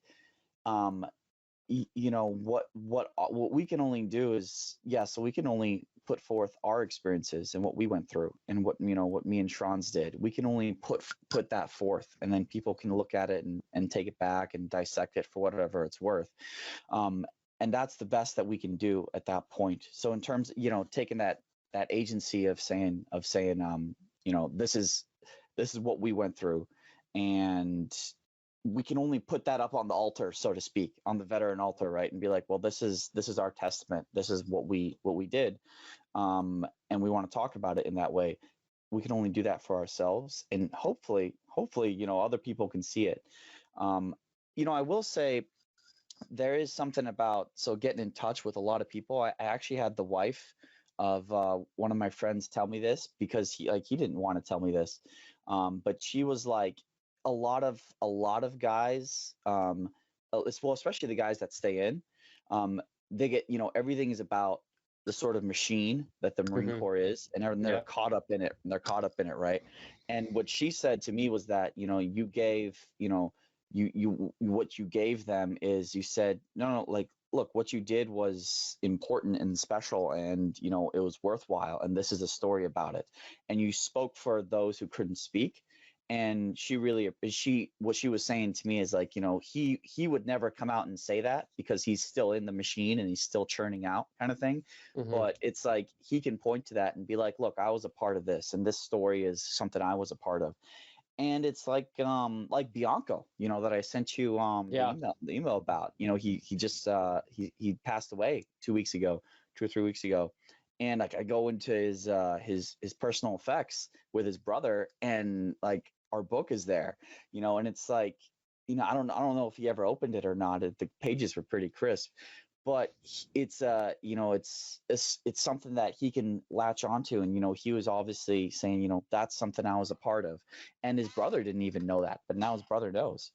what we can only do is, so we can only put forth our experiences and what we went through, and what me and Shrons did. We can only put that forth, and then people can look at it and take it back and dissect it for whatever it's worth. And that's the best that we can do at that point. So in terms, taking that agency of saying, this is what we went through, and we can only put that up on the altar, so to speak, on the veteran altar, right? And be like, well, this is our testament. This is what we did. And we want to talk about it in that way. We can only do that for ourselves, and hopefully, other people can see it. I will say, there is something about, getting in touch with a lot of people. I actually had the wife of one of my friends tell me this, because he didn't want to tell me this, but she was like, a lot of guys, especially the guys that stay in, they get, everything is about the sort of machine that the Marine Corps is, and they're caught up in it, right? And what she said to me was that, you gave, what you gave them is you said, no, like, look, what you did was important and special, and it was worthwhile, and this is a story about it. And you spoke for those who couldn't speak. And what she was saying to me is like, he would never come out and say that because he's still in the machine and he's still churning out, kind of thing. Mm-hmm. But it's like he can point to that and be like, look, I was a part of this, and this story is something I was a part of. And it's like Bianco, that I sent you the email about. He just he passed away 2 weeks ago, 2 or 3 weeks ago. And like I go into his personal effects with his brother, and like our book is there, and it's like, I don't know if he ever opened it or not. The pages were pretty crisp, but it's it's something that he can latch onto. And he was obviously saying, that's something I was a part of, and his brother didn't even know that, but now his brother knows.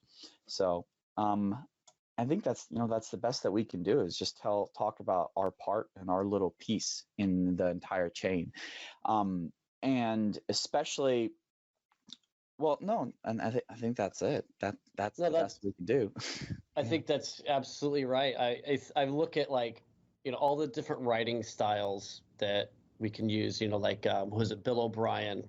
So I think that's the best that we can do, is just talk about our part and our little piece in the entire chain, and especially. Well, no, and I think that's it. That's the best we can do. I think that's absolutely right. I look at, like, all the different writing styles that we can use. Like was it Bill O'Brien?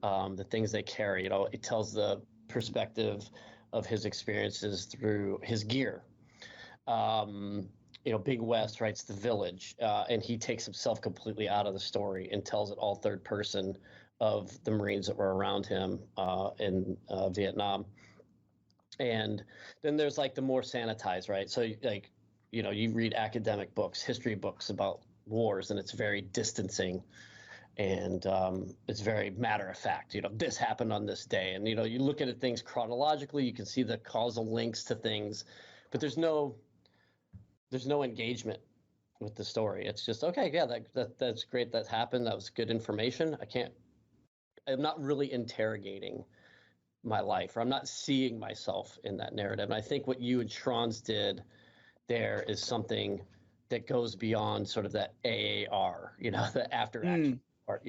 The things they carry. It tells the perspective of his experiences through his gear. Big West writes The Village, and he takes himself completely out of the story and tells it all third person of the Marines that were around him in Vietnam. And then there's like the more sanitized, right? So like, you read academic books, history books about wars, and it's very distancing, and it's very matter of fact. This happened on this day, and you look at things chronologically, you can see the causal links to things, but there's no engagement with the story. It's just, okay, yeah, that's great, that happened, that was good information. I'm not really interrogating my life, or I'm not seeing myself in that narrative. And I think what you and Trons did there is something that goes beyond sort of that AAR, the after action part,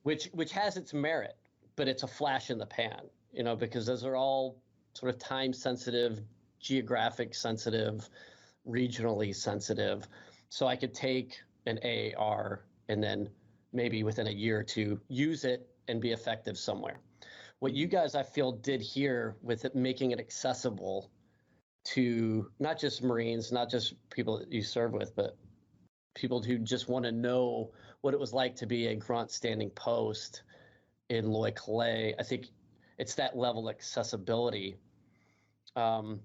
which has its merit, but it's a flash in the pan, because those are all sort of time sensitive, geographic sensitive, regionally sensitive. So I could take an AAR and then maybe within a year or two use it and be effective somewhere. What you guys, I feel, did here with it, making it accessible to not just Marines, not just people that you serve with, but people who just want to know what it was like to be a grunt standing post in Loy Calais. I think it's that level of accessibility. And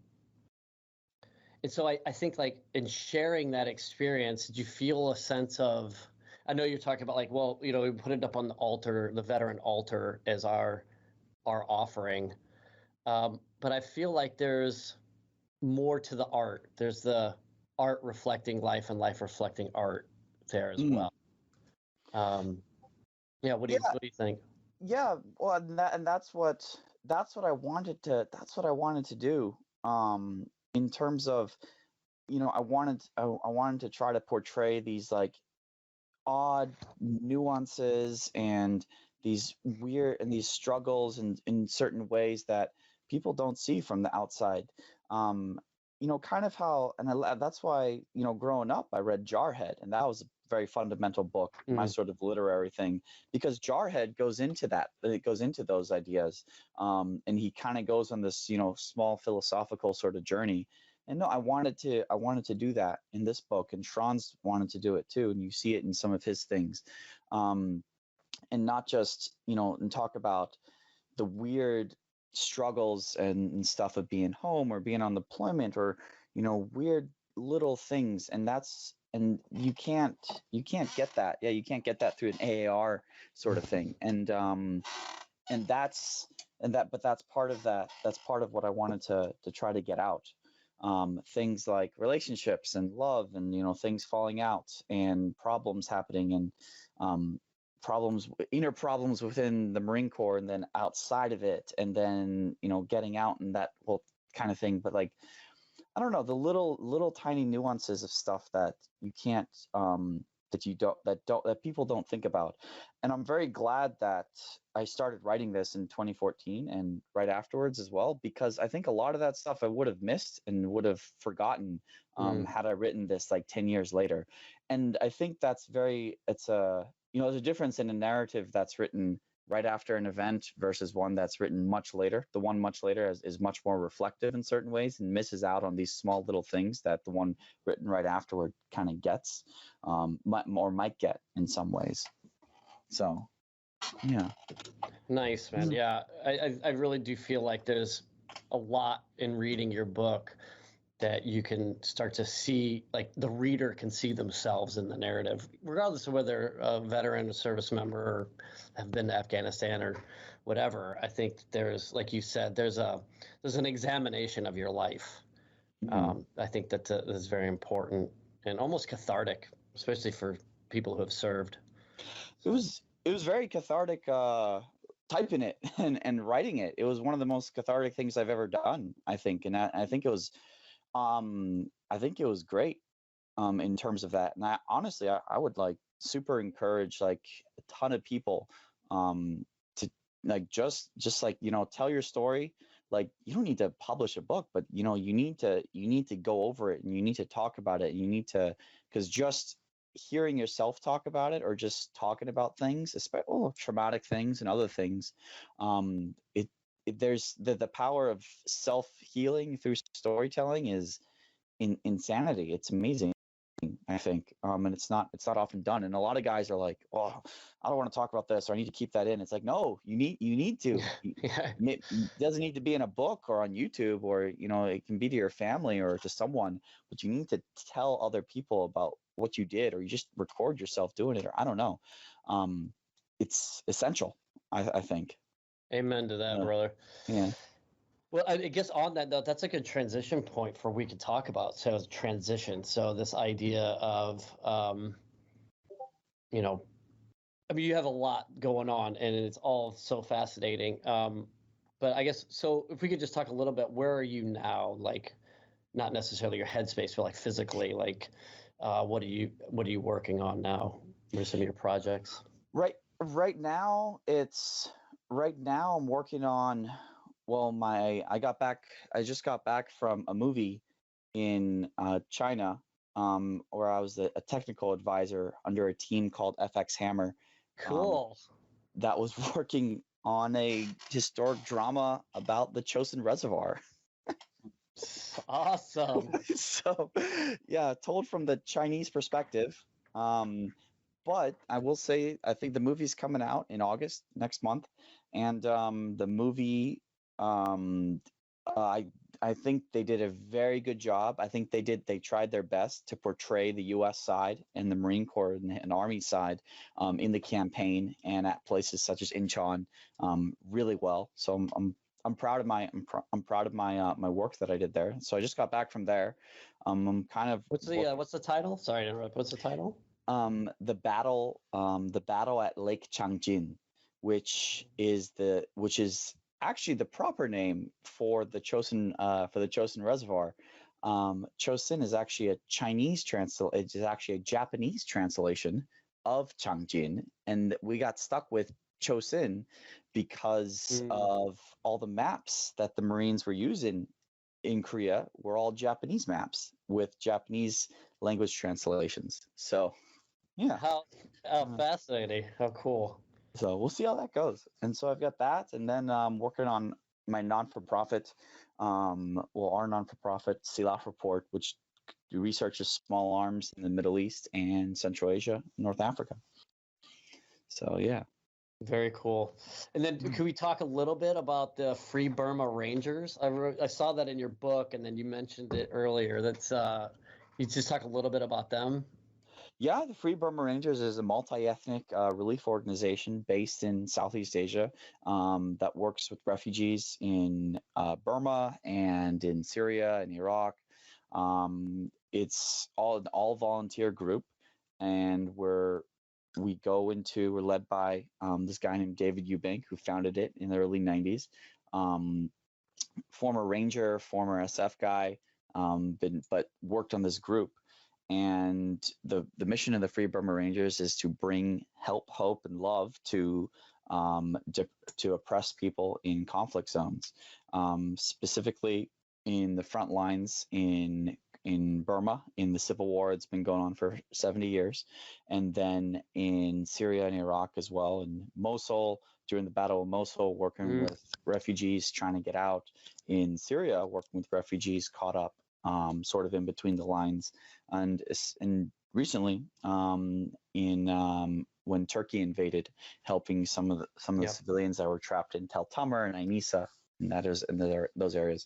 so I think, like, in sharing that experience, did you feel a sense of, I know you're talking about, like, well, we put it up on the altar, the veteran altar, as our offering. But I feel like there's more to the art. There's the art reflecting life and life reflecting art there as well. Yeah. What do you think? Yeah. Well, and that's what I wanted to do. In terms of, I wanted to try to portray these, like, odd nuances and these weird and these struggles in certain ways that people don't see from the outside. Kind of how, and that's why, growing up, I read Jarhead, and that was a very fundamental book, my sort of literary thing, because Jarhead goes into that. It goes into those ideas, and he kind of goes on this, small philosophical sort of journey. And no, I wanted to do that in this book, and Trons wanted to do it too, and you see it in some of his things, and not just, and talk about the weird struggles and stuff of being home or being on deployment, or weird little things. And you can't get that. Yeah, you can't get that through an AAR sort of thing. But that's part of that. That's part of what I wanted to try to get out. Things like relationships and love, and things falling out and problems happening, and inner problems within the Marine Corps, and then outside of it, and then getting out, and that whole kind of thing. But, like, I don't know, the little tiny nuances of stuff that you can't that people don't think about. And I'm very glad that I started writing this in 2014 and right afterwards as well, because I think a lot of that stuff I would have missed and would have forgotten had I written this like 10 years later. And I think there's a difference in a narrative that's written right after an event versus one that's written much later. The one much later is much more reflective in certain ways and misses out on these small little things that the one written right afterward kind of gets, might get in some ways. So, yeah. Nice, man. Yeah, I really do feel like there's a lot in reading your book that you can start to see, like the reader can see themselves in the narrative, regardless of whether a veteran, a service member, or have been to Afghanistan or whatever. I think there's, like you said, there's an examination of your life. I think that is very important and almost cathartic, especially for people who have served. It was very cathartic typing it and writing it. It was one of the most cathartic things I've ever done, I think, and I think it was. I think it was great in terms of that. And I would like super encourage like a ton of people to like just like, tell your story. Like you don't need to publish a book, but you need to go over it and you need to talk about it. And you need to, because just hearing yourself talk about it or just talking about things, especially traumatic things and other things, there's the power of self-healing through storytelling is insanity. It's amazing, I think, and it's not often done. And a lot of guys are like, "Oh, I don't want to talk about this, or I need to keep that in." It's like, no, you need to. It doesn't need to be in a book or on YouTube, or it can be to your family or to someone, but you need to tell other people about what you did, or you just record yourself doing it, or I don't know. It's essential, I think. Amen to that, brother. Yeah. Well, I guess on that note, that's a good transition point for we could talk about. So transition. So this idea of, you have a lot going on and it's all so fascinating. But I guess, so if we could just talk a little bit, where are you now? Like, not necessarily your headspace, but like physically, like, what are you working on now? What are some of your projects? Right now I'm working on, I just got back from a movie in China, where I was a technical advisor under a team called FX Hammer. Cool. That was working on a historic drama about the Chosin Reservoir. Awesome. So, yeah, told from the Chinese perspective. But I will say, I think the movie's coming out in August next month, and the movie, I think they did a very good job. I think they tried their best to portray the U.S. side and the Marine Corps and Army side in the campaign and at places such as Incheon really well. So I'm proud of my my work that I did there. So I just got back from there. I'm kind of what's the title? Sorry to interrupt. What's the title? The battle at Lake Changjin, which is actually the proper name for the Chosin Reservoir. Chosin is actually it is actually a Japanese translation of Changjin, and we got stuck with Chosin because of all the maps that the Marines were using in Korea were all Japanese maps with Japanese language translations. So, yeah. How fascinating. How cool. So we'll see how that goes. And so I've got that, and then I'm working on my non-for-profit, our non-for-profit Silah Report, which researches small arms in the Middle East and Central Asia, North Africa. So, yeah. Very cool. And then could we talk a little bit about the Free Burma Rangers? I saw that in your book, and then you mentioned it earlier. That's you just talk a little bit about them? Yeah, the Free Burma Rangers is a multi-ethnic relief organization based in Southeast Asia that works with refugees in Burma and in Syria and Iraq. It's all volunteer group, and we're led by this guy named David Eubank, who founded it in the early 90s. Former Ranger, former SF guy, but worked on this group. And the mission of the Free Burma Rangers is to bring help, hope, and love to oppressed people in conflict zones, specifically in the front lines in Burma, in the civil war. It's been going on for 70 years. And then in Syria and Iraq as well, in Mosul, during the Battle of Mosul, working with refugees trying to get out. In Syria, working with refugees caught up sort of in between the lines. And recently, when Turkey invaded, helping some of the civilians that were trapped in Tel Tamr and Ainisa, and that is in those areas.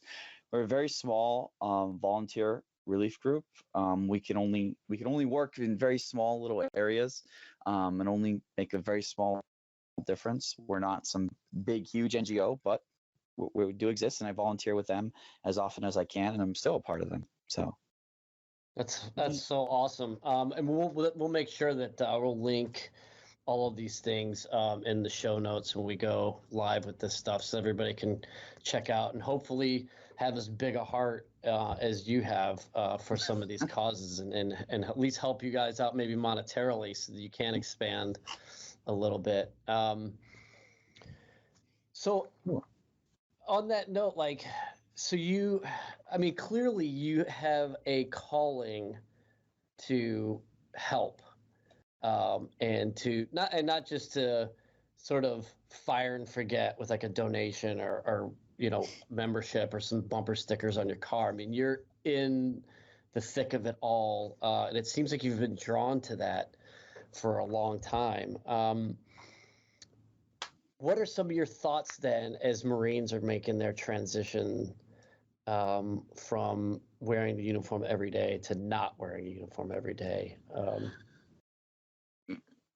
We're a very small volunteer relief group. We can only work in very small little areas and only make a very small difference. We're not some big, huge NGO, but we do exist, and I volunteer with them as often as I can, and I'm still a part of them. So that's so awesome. And we'll make sure that we'll link all of these things in the show notes when we go live with this stuff, so everybody can check out and hopefully have as big a heart as you have for some of these causes, and at least help you guys out maybe monetarily so that you can expand a little bit. So on that note, clearly you have a calling to help, and not just to sort of fire and forget with like a donation or membership or some bumper stickers on your car. I mean, you're in the thick of it all, and it seems like you've been drawn to that for a long time. What are some of your thoughts then as Marines are making their transition from wearing the uniform every day to not wearing a uniform every day?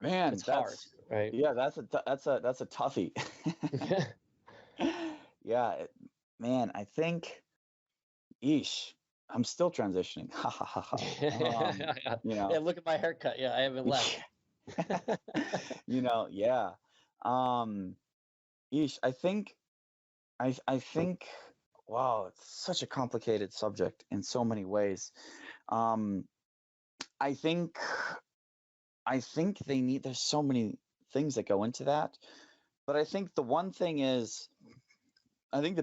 Man, it's hard, right? Yeah, that's a toughie. Yeah, man, I think, I'm still transitioning. Ha ha ha ha. Yeah, look at my haircut. Yeah, I haven't left. Yeah. I think, wow, it's such a complicated subject in so many ways. I think there's so many things that go into that, but I think the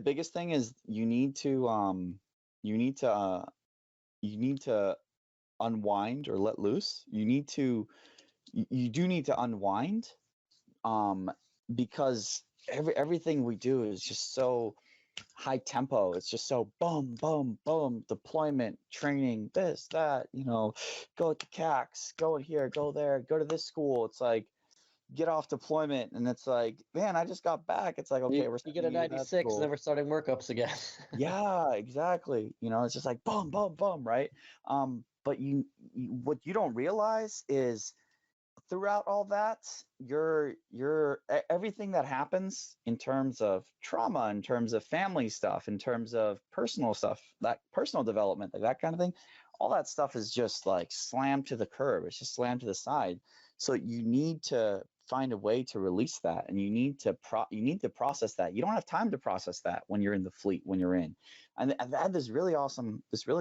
biggest thing is you need to unwind or let loose. You do need to unwind, because everything we do is just so high tempo. It's just so boom, boom, boom, deployment, training, this, that, go to CAX, go here, go there, go to this school. It's like, get off deployment, and it's like, man, I just got back. It's like, okay, you get a 96, and then we're starting workups again. Yeah, exactly. It's just like boom, boom, boom, right? But what you don't realize is throughout all that, everything that happens in terms of trauma, in terms of family stuff, in terms of personal stuff, that personal development, like that kind of thing, all that stuff is just like slammed to the curb. It's just slammed to the side. So you need to find a way to release that, and you need to process that. You don't have time to process that when you're in the fleet, when you're in. And I've had this really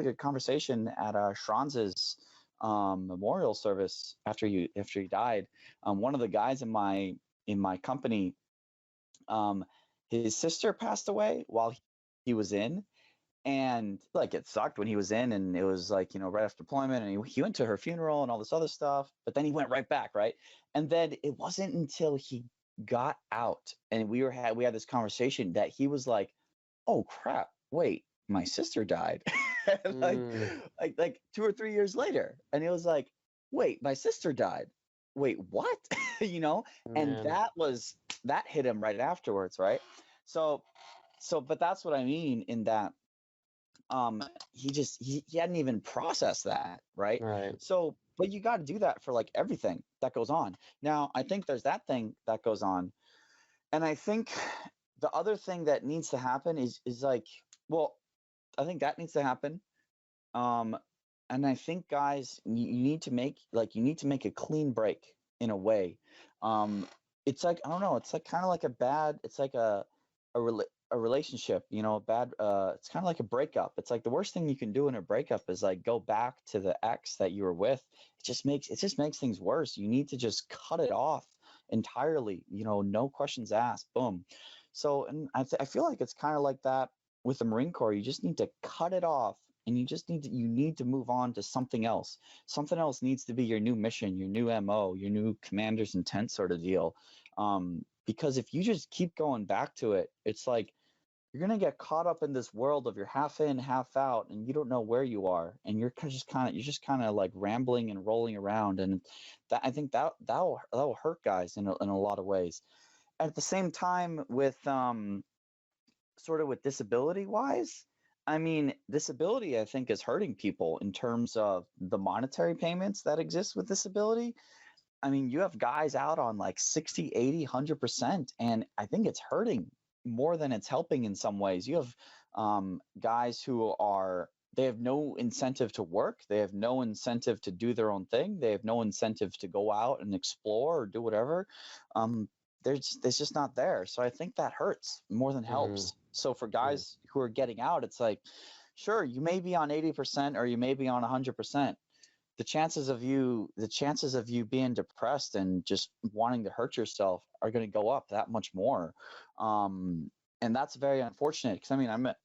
good conversation at Schranz's memorial service after he died. One of the guys in my company, his sister passed away while he was in, and like it sucked when he was in, and it was like, right after deployment, and he went to her funeral and all this other stuff, but then he went right back, right? And then it wasn't until he got out and we had this conversation that he was like, oh crap, wait, my sister died. like 2 or 3 years later, and it was like, wait, my sister died, wait, what? And that hit him right afterwards, right? So but that's what I mean in that he hadn't even processed that, right? So but you got to do that for like everything that goes on. Now I think there's that thing that goes on, and I think the other thing that needs to happen is like, well, I think that needs to happen. And I think, guys, you need to make a clean break in a way. It's like, I don't know, it's like kind of like it's like a relationship, you know, a bad, it's kind of like a breakup. It's like the worst thing you can do in a breakup is like go back to the ex that you were with. It just makes things worse. You need to just cut it off entirely, you know, no questions asked, boom. So, and I feel like it's kind of like that with the Marine Corps. You just need to cut it off, and you need to move on to something else. Something else needs to be your new mission, your new MO, your new commander's intent sort of deal. Because if you just keep going back to it, it's like you're gonna get caught up in this world of you're half in, half out, and you don't know where you are, and you're just kind of like rambling and rolling around, and that I think that'll hurt guys in a lot of ways. At the same time, with sort of with disability wise, I mean, disability I think is hurting people in terms of the monetary payments that exist with disability. I mean, you have guys out on like 60, 80, 100%, and I think it's hurting more than it's helping in some ways. You have guys they have no incentive to work. They have no incentive to do their own thing. They have no incentive to go out and explore or do whatever. It's just not there. So I think that hurts more than helps. So for guys who are getting out, it's like, sure, you may be on 80% or you may be on 100%. The chances of you being depressed and just wanting to hurt yourself are going to go up that much more. And that's very unfortunate, because I mean, I met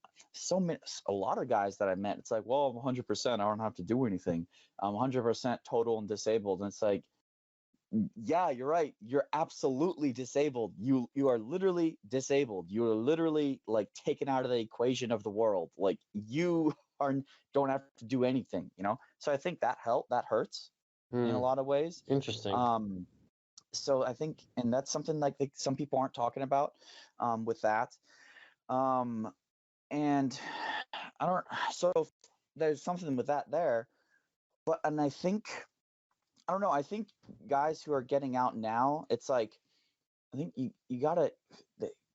a lot of guys that I met. It's like, well, I'm 100%. I don't have to do anything. I'm 100% total and disabled. And it's like, yeah, you're right. You're absolutely disabled. You are literally disabled. You are literally like taken out of the equation of the world. Like you don't have to do anything, you know? So I think that hurts in a lot of ways. Interesting. So I think, and that's something like some people aren't talking about with that. And so there's something with that there. And I don't know, I think guys who are getting out now, it's like, I think you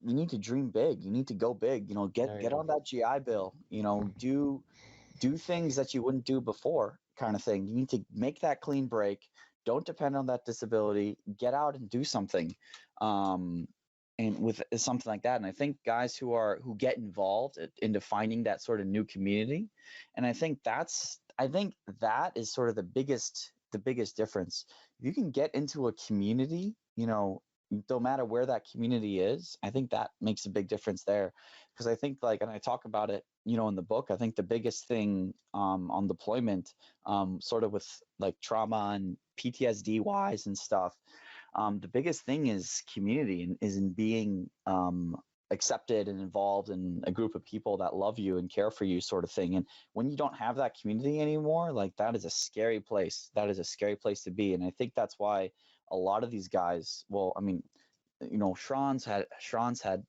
need to dream big. You need to go big, you know, get on that GI Bill, you know, do things that you wouldn't do before, kind of thing. You need to make that clean break. Don't depend on that disability. Get out and do something. And with something like that. And I think guys who get involved into finding that sort of new community. And I think that is sort of the biggest difference. If you can get into a community, you know, no matter where that community is, I think that makes a big difference there. Because I think, like, and I talk about it, you know, in the book, I think the biggest thing on deployment, sort of with like trauma and PTSD wise and stuff, the biggest thing is community, and is in being accepted and involved in a group of people that love you and care for you, sort of thing. And when you don't have that community anymore, like, that is a scary place. That is a scary place to be. And I think that's why a lot of these guys, well, I mean, you know, Sean's had,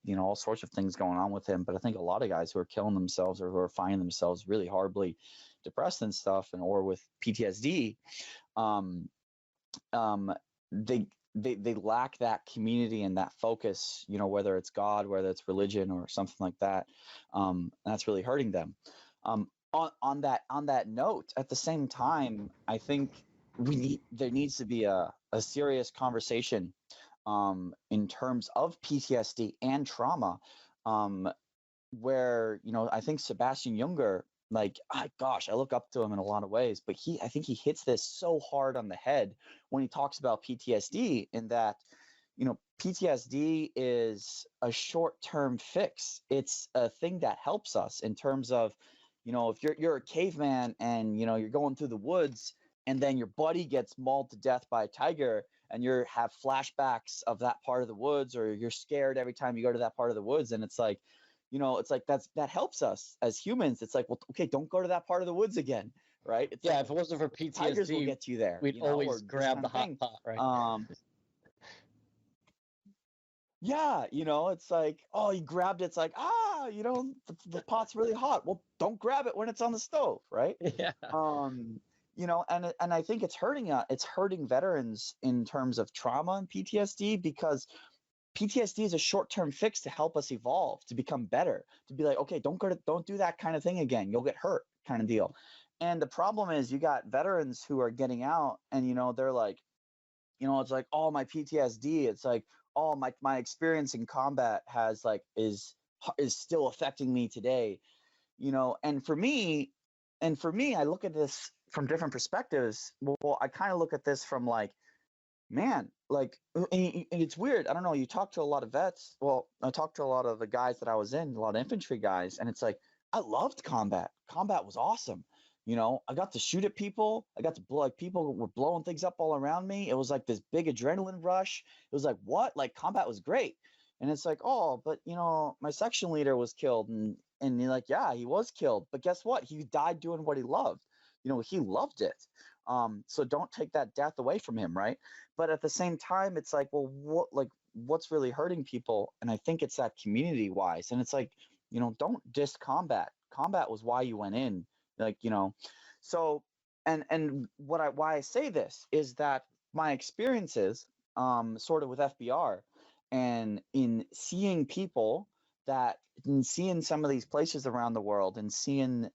you know, all sorts of things going on with him, but I think a lot of guys who are killing themselves or who are finding themselves really horribly depressed and stuff, and or with PTSD, they lack that community and that focus, you know, whether it's God, whether it's religion or something like that. That's really hurting them. On that note, at the same time, I think there needs to be a serious conversation in terms of PTSD and trauma, where, you know, I think Sebastian Junger, like, gosh, I look up to him in a lot of ways, but I think he hits this so hard on the head when he talks about PTSD, in that, you know, PTSD is a short-term fix. It's a thing that helps us in terms of, you know, if you're a caveman and, you know, you're going through the woods and then your buddy gets mauled to death by a tiger, and you have flashbacks of that part of the woods, or you're scared every time you go to that part of the woods, and it's like, you know, it's like that helps us as humans. It's like, well, okay, don't go to that part of the woods again, right? It's yeah, like, if it wasn't for tigers will PTSD, get you there. we'd you know, always grab the hot pot, right? Yeah, you know, it's like, oh, you grabbed it. It's like, you know, the pot's really hot. Well, don't grab it when it's on the stove, right? Yeah. You know, and I think it's hurting veterans in terms of trauma and PTSD, because PTSD is a short-term fix to help us evolve, to become better, to be like, okay, don't do that kind of thing again. You'll get hurt, kind of deal. And the problem is, you got veterans who are getting out, and, you know, they're like, you know, it's like, oh, my PTSD. It's like, oh, my experience in combat is is still affecting me today, you know. And for me, I look at this from different perspectives. Well, I kind of look at this from like, man, like, and it's weird. I don't know. You talk to a lot of vets. Well, I talked to a lot of the guys that I was in, a lot of infantry guys, and it's like, I loved combat. Combat was awesome. You know, I got to shoot at people. I got to blow, like, people were blowing things up all around me. It was like this big adrenaline rush. It was like, what? Like, combat was great. And it's like, oh, but you know, my section leader was killed, and you're like, yeah, he was killed, but guess what? He died doing what he loved. You know, he loved it. So don't take that death away from him, right? But at the same time, it's like, well, what's really hurting people? And I think it's that community wise. And it's like, you know, don't diss combat. Combat was why you went in, like, you know. So, and why I say this is that my experiences, sort of with FBR, and in seeing people that, in seeing some of these places around the world, and seeing,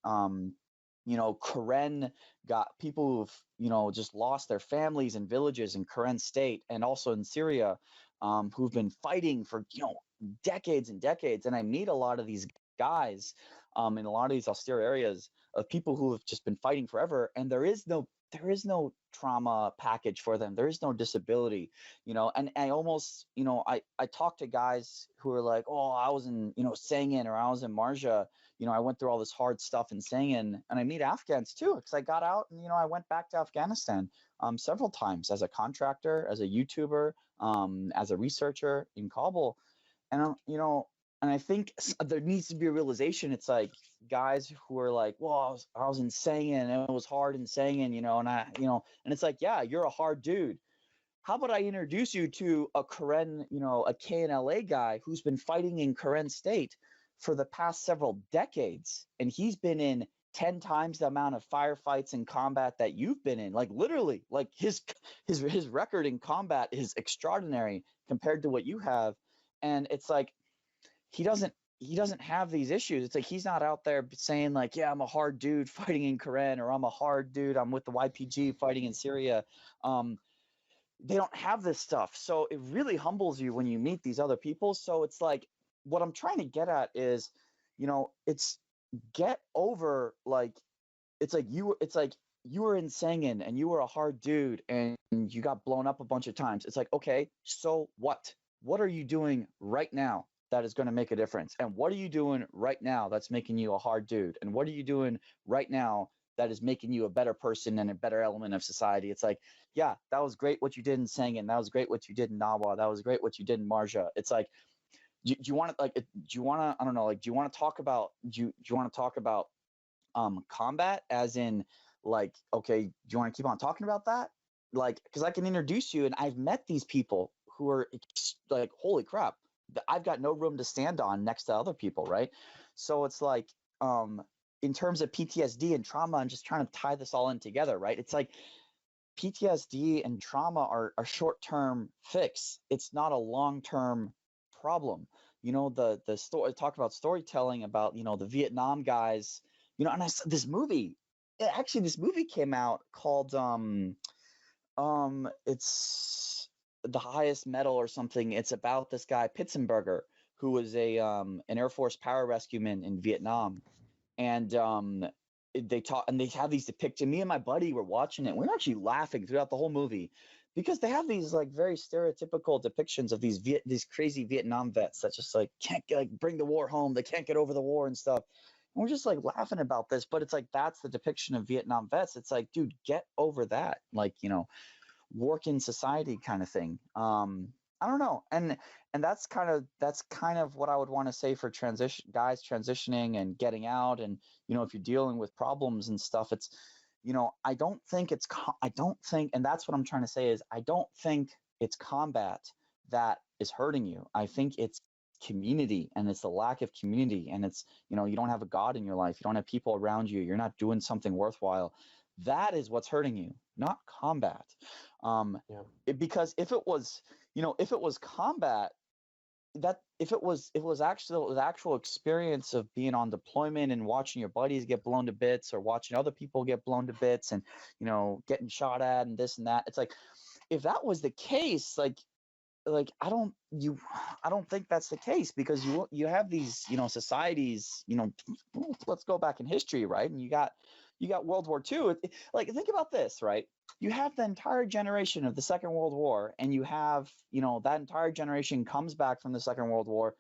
you know, Karen got people who've, you know, just lost their families and villages in Karen state, and also in Syria, who've been fighting for, you know, decades and decades. And I meet a lot of these guys, in a lot of these austere areas, of people who have just been fighting forever, and there is no trauma package for them. There is no disability, you know. And I almost, you know, I talk to guys who are like, oh, I was in, you know, Sangin, or I was in Marja, you know, I went through all this hard stuff in Sangin. And I meet Afghans too, because I got out and, you know, I went back to Afghanistan several times as a contractor, as a YouTuber, as a researcher in Kabul. And, you know, and I think there needs to be a realization. It's like guys who are like, well, I was in Sangin, and it was hard in Sangin, you know, and you know, and it's like, yeah, you're a hard dude. How about I introduce you to a Karen, you know, a KNLA guy who's been fighting in Karen state for the past several decades, and he's been in 10 times the amount of firefights and combat that you've been in. Like, literally, like his record in combat is extraordinary compared to what you have. And it's like, he doesn't have these issues. It's like, he's not out there saying like, yeah, I'm a hard dude fighting in Karen, or I'm a hard dude, I'm with the YPG fighting in Syria. They don't have this stuff. So it really humbles you when you meet these other people. So it's like, what I'm trying to get at is, you know, it's get over, like, it's like you were in Sangin and you were a hard dude and you got blown up a bunch of times. It's like, okay, so what? What are you doing right now that is going to make a difference? And what are you doing right now that's making you a hard dude? And what are you doing right now that is making you a better person and a better element of society? It's like, yeah, that was great what you did in Sangin. That was great what you did in Nawa. That was great what you did in Marja. It's like, do you want to, like, do you want to, I don't know, like, do you want to talk about, combat, as in, like, okay, do you want to keep on talking about that? Like, because I can introduce you, and I've met these people who are like, holy crap, I've got no room to stand on next to other people, right? So it's like, in terms of PTSD and trauma, I'm just trying to tie this all in together, right? It's like, PTSD and trauma are short-term fix. It's not a long-term problem. You know, the story, talk about storytelling about, you know, the Vietnam guys, you know. And I saw this movie. Actually, this movie came out called it's The Highest Metal or something. It's about this guy Pitzenberger, who was a an Air Force pararescueman in Vietnam. And they talk, and they have these depictions. Me and my buddy were watching it. We were actually laughing throughout the whole movie, because they have these like very stereotypical depictions of these crazy Vietnam vets that just like can't get, like, bring the war home. They can't get over the war and stuff. And we're just like laughing about this, but it's like, that's the depiction of Vietnam vets. It's like, dude, get over that. Like, you know, work in society kind of thing. I don't know. And that's kind of what I would want to say for guys transitioning and getting out. And, you know, if you're dealing with problems and stuff, it's, you know, I don't think, and that's what I'm trying to say is, I don't think it's combat that is hurting you. I think it's community, and it's the lack of community, and it's, you know, you don't have a God in your life, you don't have people around you, you're not doing something worthwhile. That is what's hurting you, not combat. Because if it was, you know, if it was combat, that if it was actually the actual experience of being on deployment and watching your buddies get blown to bits, or watching other people get blown to bits, and, you know, getting shot at and this and that, it's like, if that was the case, like, like I don't think that's the case, because you have these, societies, let's go back in history, right? And you got World War II. Like, think about this, right? You have the entire generation of the Second World War, and you have, that entire generation comes back from the Second World War.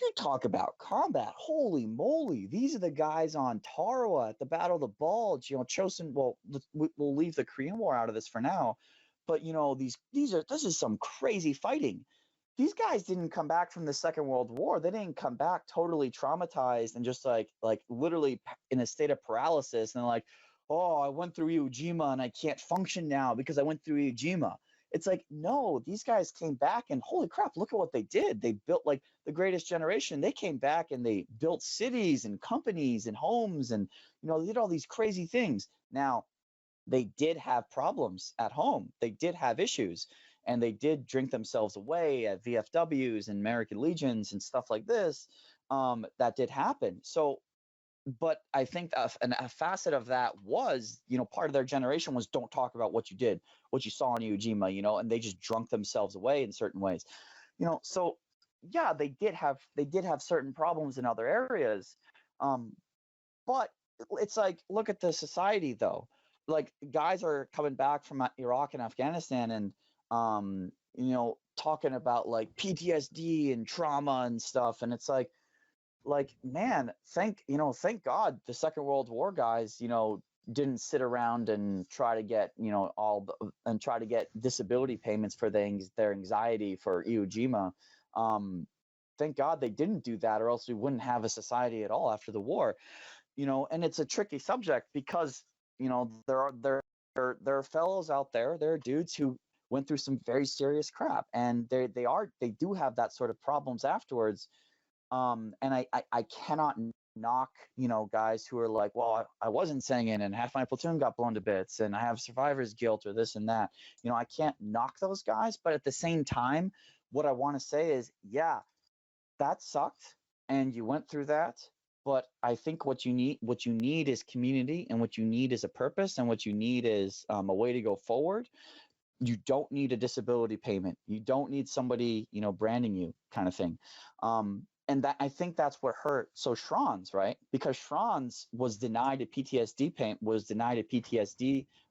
You talk about combat. Holy moly. These are the guys on Tarawa at the Battle of the Bulge, Chosin. Well, we'll leave the Korean War out of this for now. But, this is some crazy fighting. These guys didn't come back from the Second World War. They didn't come back totally traumatized and just like literally in a state of paralysis and like, oh, I went through Iwo Jima and I can't function now because I went through Iwo Jima. It's like, no, these guys came back and holy crap, look at what they did. They built, like, the greatest generation. They came back and they built cities and companies and homes and, they did all these crazy things. Now, they did have problems at home. They did have issues, and they did drink themselves away at VFWs and American Legions and stuff like this. That did happen. So, but I think a facet of that was, part of their generation was, don't talk about what you did, what you saw in Iwo Jima, and they just drunk themselves away in certain ways, So, yeah, they did have certain problems in other areas, but it's like, look at the society though. Like, guys are coming back from Iraq and Afghanistan and talking about like PTSD and trauma and stuff, and it's like, man, thank God the Second World War guys, didn't sit around and try to get, and try to get disability payments for their anxiety for Iwo Jima. Thank God they didn't do that, or else we wouldn't have a society at all after the war. And it's a tricky subject because, there are fellows out there, there are dudes who went through some very serious crap, and they do have that sort of problems afterwards. And I cannot knock, guys who are like, well, I wasn't singing and half my platoon got blown to bits and I have survivor's guilt or this and that. I can't knock those guys, but at the same time, what I want to say is, yeah, that sucked and you went through that. But I think what you need is community, and what you need is a purpose, and what you need is a way to go forward. You don't need a disability payment. You don't need somebody, branding you, kind of thing. And that, I think that's what hurt. So Schranz, right? Because Schranz was denied a PTSD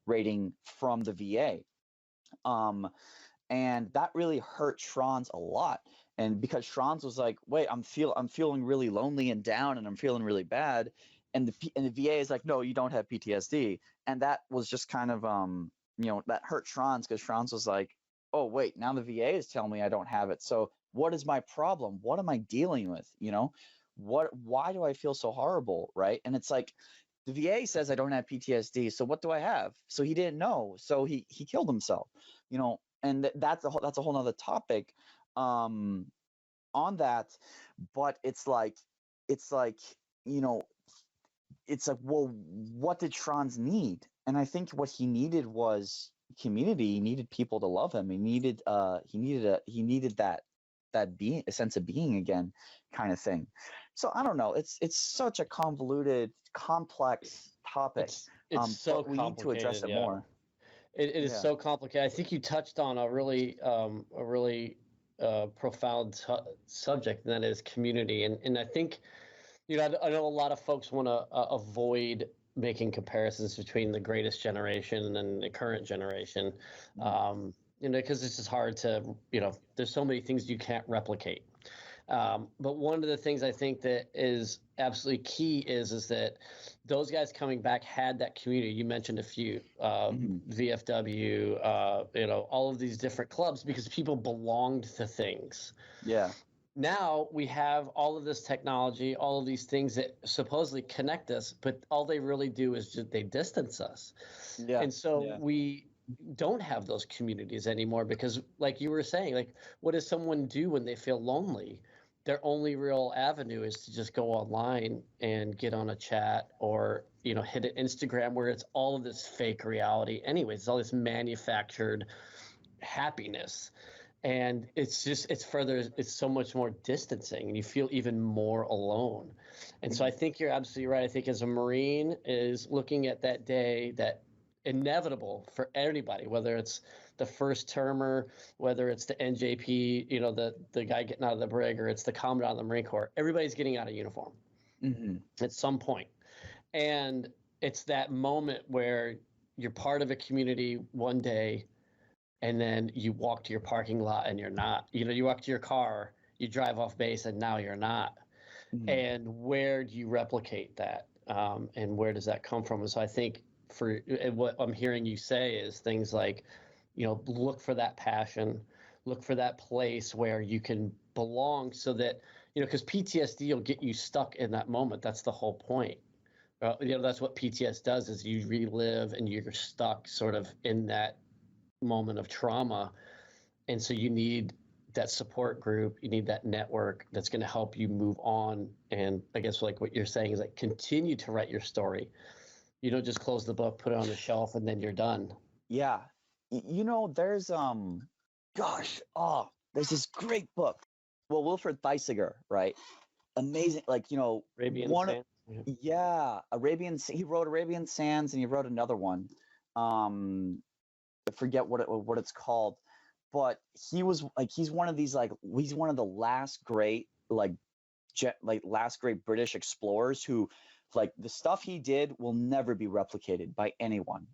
rating from the VA. And that really hurt Schranz a lot. And because Schranz was like, wait, I'm feeling really lonely and down, and I'm feeling really bad. And the VA is like, no, you don't have PTSD. And that was just kind of, that hurt Schranz, because Schranz was like, oh, wait, now the VA is telling me I don't have it. So what is my problem? What am I dealing with? Why do I feel so horrible? Right. And it's like, the VA says I don't have PTSD. So what do I have? So he didn't know. So he killed himself, and that's a whole nother topic on that. But it's like, well, what did Schranz need? And I think what he needed was community. He needed people to love him. He needed that being, a sense of being again, kind of thing. So I don't know. It's such a convoluted, complex topic. It's so but we need to address it more. It is so complicated. I think you touched on a really profound subject, and that is community. And I think, I know a lot of folks want to avoid making comparisons between the greatest generation and the current generation, because it's just hard to, there's so many things you can't replicate. But one of the things I think that is absolutely key is that those guys coming back had that community. You mentioned a few, VFW, all of these different clubs, because people belonged to things. Yeah. Now we have all of this technology, all of these things that supposedly connect us, but all they really do is just they distance us. Yeah. And so we don't have those communities anymore, because like you were saying, like, what does someone do when they feel lonely? Their only real avenue is to just go online and get on a chat, or, hit an Instagram, where it's all of this fake reality. Anyways, it's all this manufactured happiness. And it's so much more distancing, and you feel even more alone. And so I think you're absolutely right. I think as a Marine is looking at that day, that inevitable for anybody, whether it's the first termer, whether it's the NJP, the guy getting out of the brig, or it's the commandant of the Marine Corps, everybody's getting out of uniform at some point. And it's that moment where you're part of a community one day, and then you walk to your parking lot and you're not. You walk to your car, you drive off base, and now you're not. And where do you replicate that? And where does that come from? And so I think what I'm hearing you say is things like, look for that passion, look for that place where you can belong, so that, because PTSD will get you stuck in that moment. That's the whole point. That's what PTSD does, is you relive and you're stuck sort of in that moment of trauma. And so you need that support group, you need that network that's going to help you move on. And I guess like what you're saying is like, continue to write your story. You don't just close the book, put it on the shelf, and then you're done. Yeah. There's there's this great book. Well, Wilfred Theisiger, right? Amazing, Arabian Sands. Yeah. Arabian. He wrote Arabian Sands, and he wrote another one. I forget what it's called, but he's one of these he's one of the last great last great British explorers who, the stuff he did will never be replicated by anyone,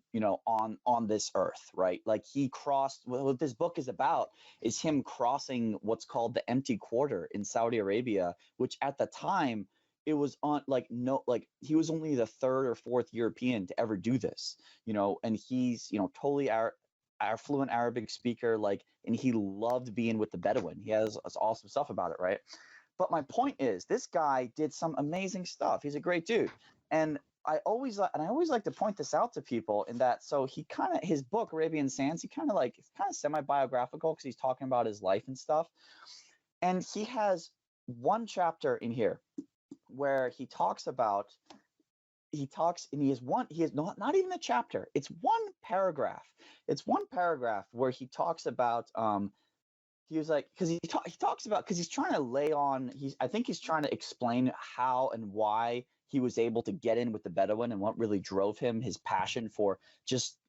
on this earth, right? He crossed, what this book is about is him crossing what's called the Empty Quarter in Saudi Arabia, which at the time it was on he was only the third or fourth European to ever do this, and he's, totally fluent Arabic speaker, and he loved being with the Bedouin. He has awesome stuff about it, right? But my point is, this guy did some amazing stuff. He's a great dude. And I always like to point this out to people, in that, so his book, Arabian Sands, it's kind of semi-biographical, because he's talking about his life and stuff. And he has one chapter in here where he has not even a chapter. It's one paragraph. It's one paragraph where he talks about, he was like, because he talks about, because he's trying to lay on, I think he's trying to explain how and why he was able to get in with the Bedouin, and what really drove him, his passion for just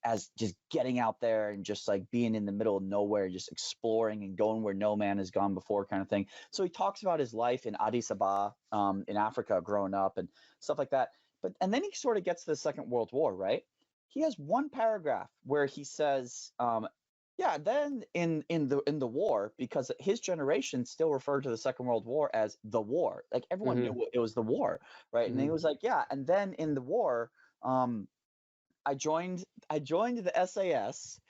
getting out there and just being in the middle of nowhere, just exploring and going where no man has gone before, kind of thing. So he talks about his life in Addis Ababa, in Africa, growing up and stuff like that. And then he sort of gets to the Second World War, right? He has one paragraph where he says, then in the war, because his generation still referred to the Second World War as the war. Everyone knew it was the war, right? And he was like, and then in the war, I joined the SAS,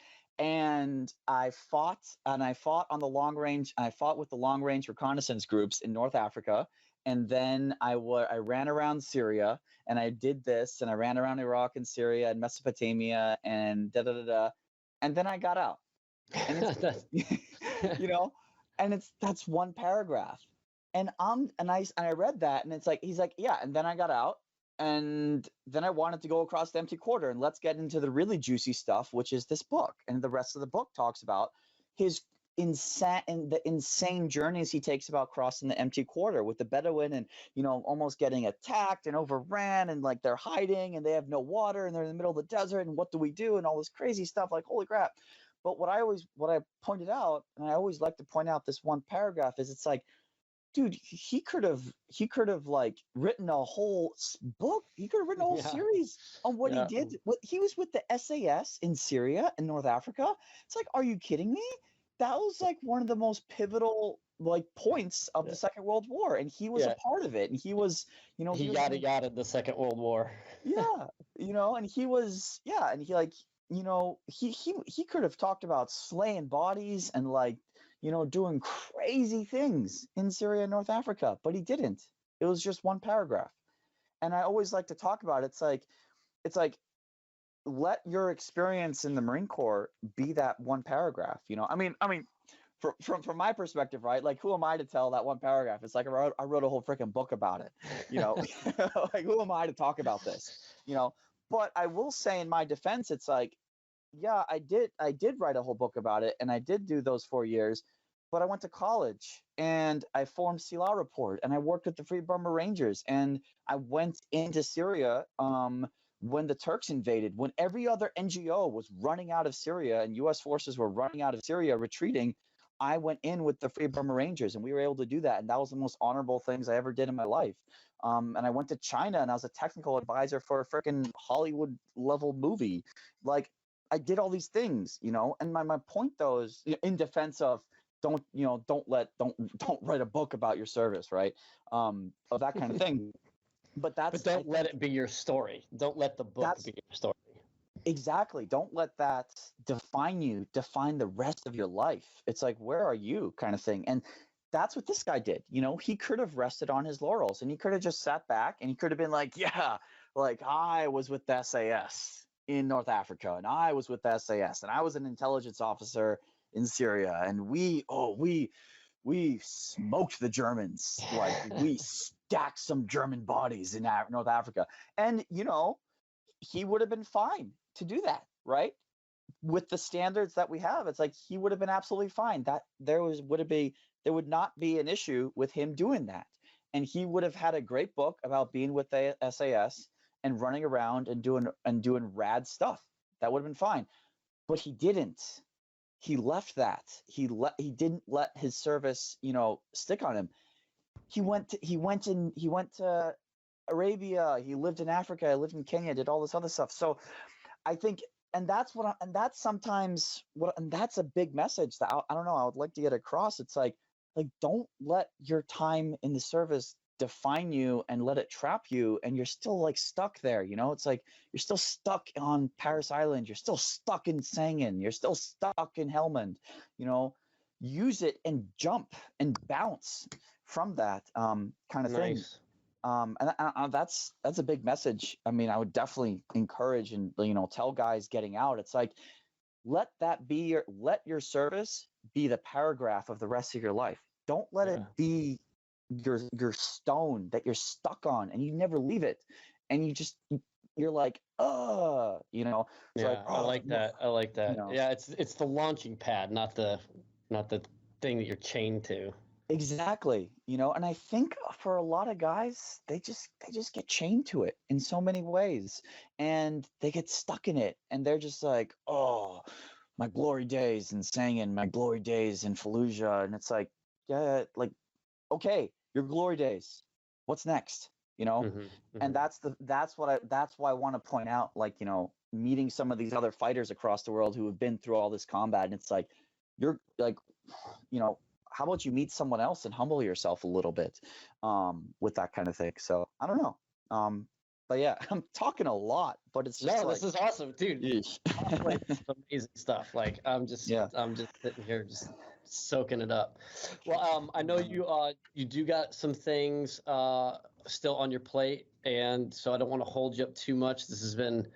and I fought on the long range. I fought with the long range reconnaissance groups in North Africa. And then I ran around Syria, and I did this, and I ran around Iraq and Syria and Mesopotamia and and then I got out. And it's, and that's one paragraph. And I read that, and it's like, he's like, yeah, and then I got out, and then I wanted to go across the Empty Quarter, and let's get into the really juicy stuff, which is this book. And the rest of the book talks about his insane journeys he takes about crossing the Empty Quarter with the Bedouin, and almost getting attacked and overran, and they're hiding, and they have no water, and they're in the middle of the desert, and what do we do, and all this crazy stuff, holy crap. But what I pointed out, and I always like to point out this one paragraph, is it's like, dude, he could have written a whole book. He could have written a whole series on what he did. What he was with the SAS in Syria and North Africa. It's like, are you kidding me? That was one of the most pivotal points of the Second World War, and he was a part of it. And he was, he yada the Second World War. And he was, and he could have talked about slaying bodies and doing crazy things in Syria and North Africa, but he didn't. It was just one paragraph. And I always like to talk about it. It's like let your experience in the Marine Corps be that one paragraph. I mean, from my perspective, right? Who am I to tell that one paragraph? It's like I wrote a whole freaking book about it. Who am I to talk about this? But I will say, in my defense, it's like, yeah, I did write a whole book about it, and I did do those 4 years, but I went to college, and I formed Silah Report, and I worked with the Free Burma Rangers, and I went into Syria when the Turks invaded, when every other NGO was running out of Syria and U.S. forces were running out of Syria, retreating, I went in with the Free Burma Rangers, and we were able to do that. And that was the most honorable things I ever did in my life. And I went to China, and I was a technical advisor for a freaking Hollywood level movie. Like, I did all these things, you know. And my point though is, in defense of, don't write a book about your service, right? Of that kind of thing. But don't let it be your story. Don't let the book be your story. Exactly. Don't let that define you, define the rest of your life. It's like, where are you, kind of thing. And that's what this guy did. You know, he could have rested on his laurels, and he could have just sat back, and he could have been like, yeah, like, I was with the SAS in North Africa, and I was with the SAS, and I was an intelligence officer in Syria, and we smoked the Germans. Like, we stacked some German bodies in North Africa. And, you know, he would have been fine to do that, right? With the standards that we have, it's like he would have been absolutely fine. That there would not be an issue with him doing that. And he would have had a great book about being with the SAS and running around and doing rad stuff. That would have been fine. But he didn't. He left that. He didn't let his service, you know, stick on him. He went to Arabia. He lived in Africa. He lived in Kenya. Did all this other stuff. So I think, and that's a big message that I don't know. I would like to get across. It's like don't let your time in the service define you and let it trap you, and you're still like stuck there. You know, it's like you're still stuck on Paris Island. You're still stuck in Sangin. You're still stuck in Helmand. You know, use it and jump and bounce from that kind of thing. And that's a big message. I mean, I would definitely encourage and, you know, tell guys getting out. It's like, let your service be the paragraph of the rest of your life. Don't let it be your stone that you're stuck on and you never leave it. And you're like, you know. It's like, I like that. I like that. You know. Yeah, it's the launching pad, not the thing that you're chained to. Exactly. You know, and I think for a lot of guys, they just get chained to it in so many ways, and they get stuck in it, and they're just like, oh, my glory days in Sangin, my glory days in Fallujah. And it's like, yeah, like, okay, your glory days, what's next? You know. And that's why I want to point out, like, you know, meeting some of these other fighters across the world who have been through all this combat, and it's like, you're like, you know, how about you meet someone else and humble yourself a little bit with that kind of thing. So I don't know. But yeah, I'm talking a lot, but it's just this is awesome, dude. It's amazing stuff. Like, I'm just sitting here just soaking it up. Well, I know you do got some things still on your plate, and so I don't want to hold you up too much. This has been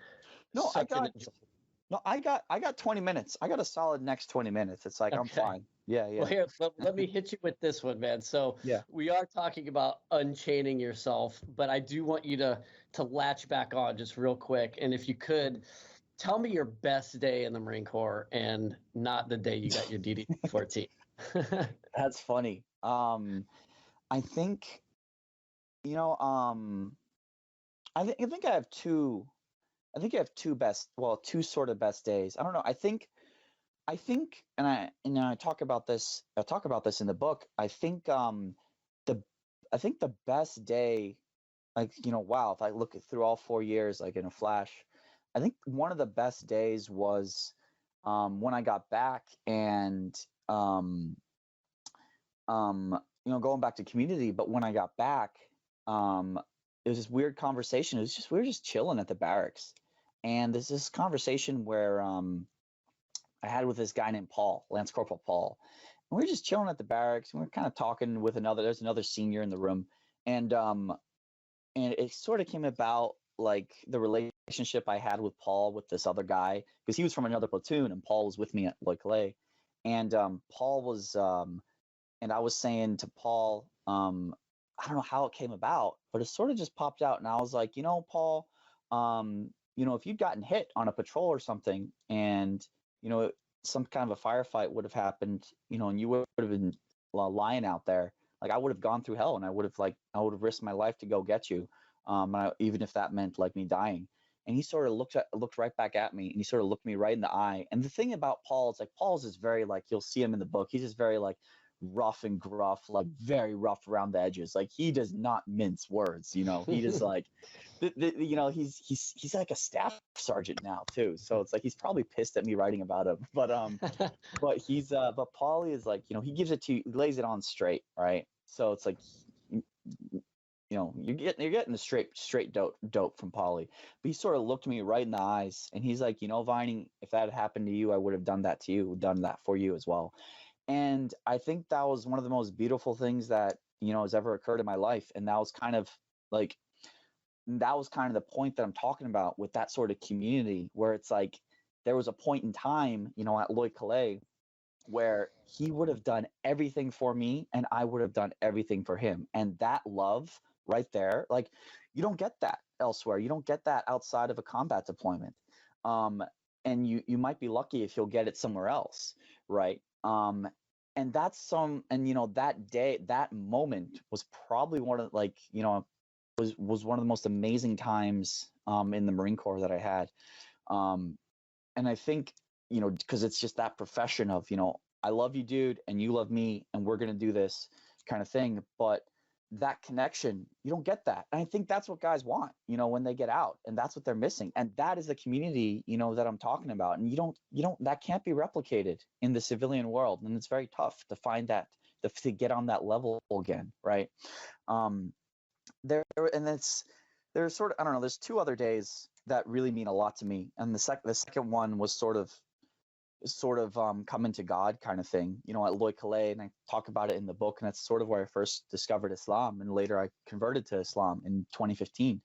I got 20 minutes. I got a solid next 20 minutes. It's like, okay. I'm fine. Yeah. Well, here, let me hit you with this one, man. So we are talking about unchaining yourself, but I do want you to latch back on just real quick. And if you could, tell me your best day in the Marine Corps and not the day you got your DD-14. That's funny. I think, you know, I think I have two. I think I have two sort of best days. I don't know. I think, and I talk about this. I talk about this in the book. I think the best day, like, you know, wow. If I look through all 4 years, like in a flash, I think one of the best days was when I got back and you know, going back to community. But when I got back, it was this weird conversation. It was just we were just chilling at the barracks. And there's this conversation where I had with this guy named Paul, Lance Corporal Paul. And we were just chilling at the barracks, and we were kind of talking with there's another senior in the room. And it sort of came about, like, the relationship I had with Paul with this other guy, because he was from another platoon, and Paul was with me at Loy. And Paul was, and I was saying to Paul, I don't know how it came about, but it sort of just popped out. And I was like, you know, Paul, you know, if you'd gotten hit on a patrol or something, and, you know, some kind of a firefight would have happened, you know, and you would have been lying out there, like, I would have gone through hell, and I would have risked my life to go get you, even if that meant, like, me dying. and he sort of looked right back at me, and he sort of looked me right in the eye. And the thing about Paul is like, Paul's just very like, you'll see him in the book, he's just very like rough and gruff, like very rough around the edges. Like he does not mince words, you know. He just like you know, he's like a staff sergeant now too, so it's like he's probably pissed at me writing about him. But but Paulie is like, you know, he gives it to you, he lays it on straight, right? So it's like, you know, you're getting the straight dope from Paulie. But he sort of looked me right in the eyes, and he's like, you know, Vining, if that had happened to you, I would have done that to you, done that for you as well. And I think that was one of the most beautiful things that, you know, has ever occurred in my life. And that was kind of the point that I'm talking about with that sort of community, where it's like there was a point in time, you know, at Lloyd Calais, where he would have done everything for me and I would have done everything for him. And that love right there, like, you don't get that elsewhere. You don't get that outside of a combat deployment. And you might be lucky if you'll get it somewhere else, right? And you know, that day, that moment was probably one of, like, you know, was one of the most amazing times in the Marine Corps that I had. And I think, you know, because it's just that profession of, you know, I love you, dude, and you love me, and we're going to do this kind of thing. But that connection, you don't get that. And I think that's what guys want, you know, when they get out, and that's what they're missing. And that is the community, you know, that I'm talking about. And that can't be replicated in the civilian world. And it's very tough to find that, to get on that level again. Right. There's sort of, I don't know, there's two other days that really mean a lot to me. And the second one was sort of coming to God kind of thing, you know, at Lloyd Calais, and I talk about it in the book, and that's sort of where I first discovered Islam, and later I converted to Islam in 2015.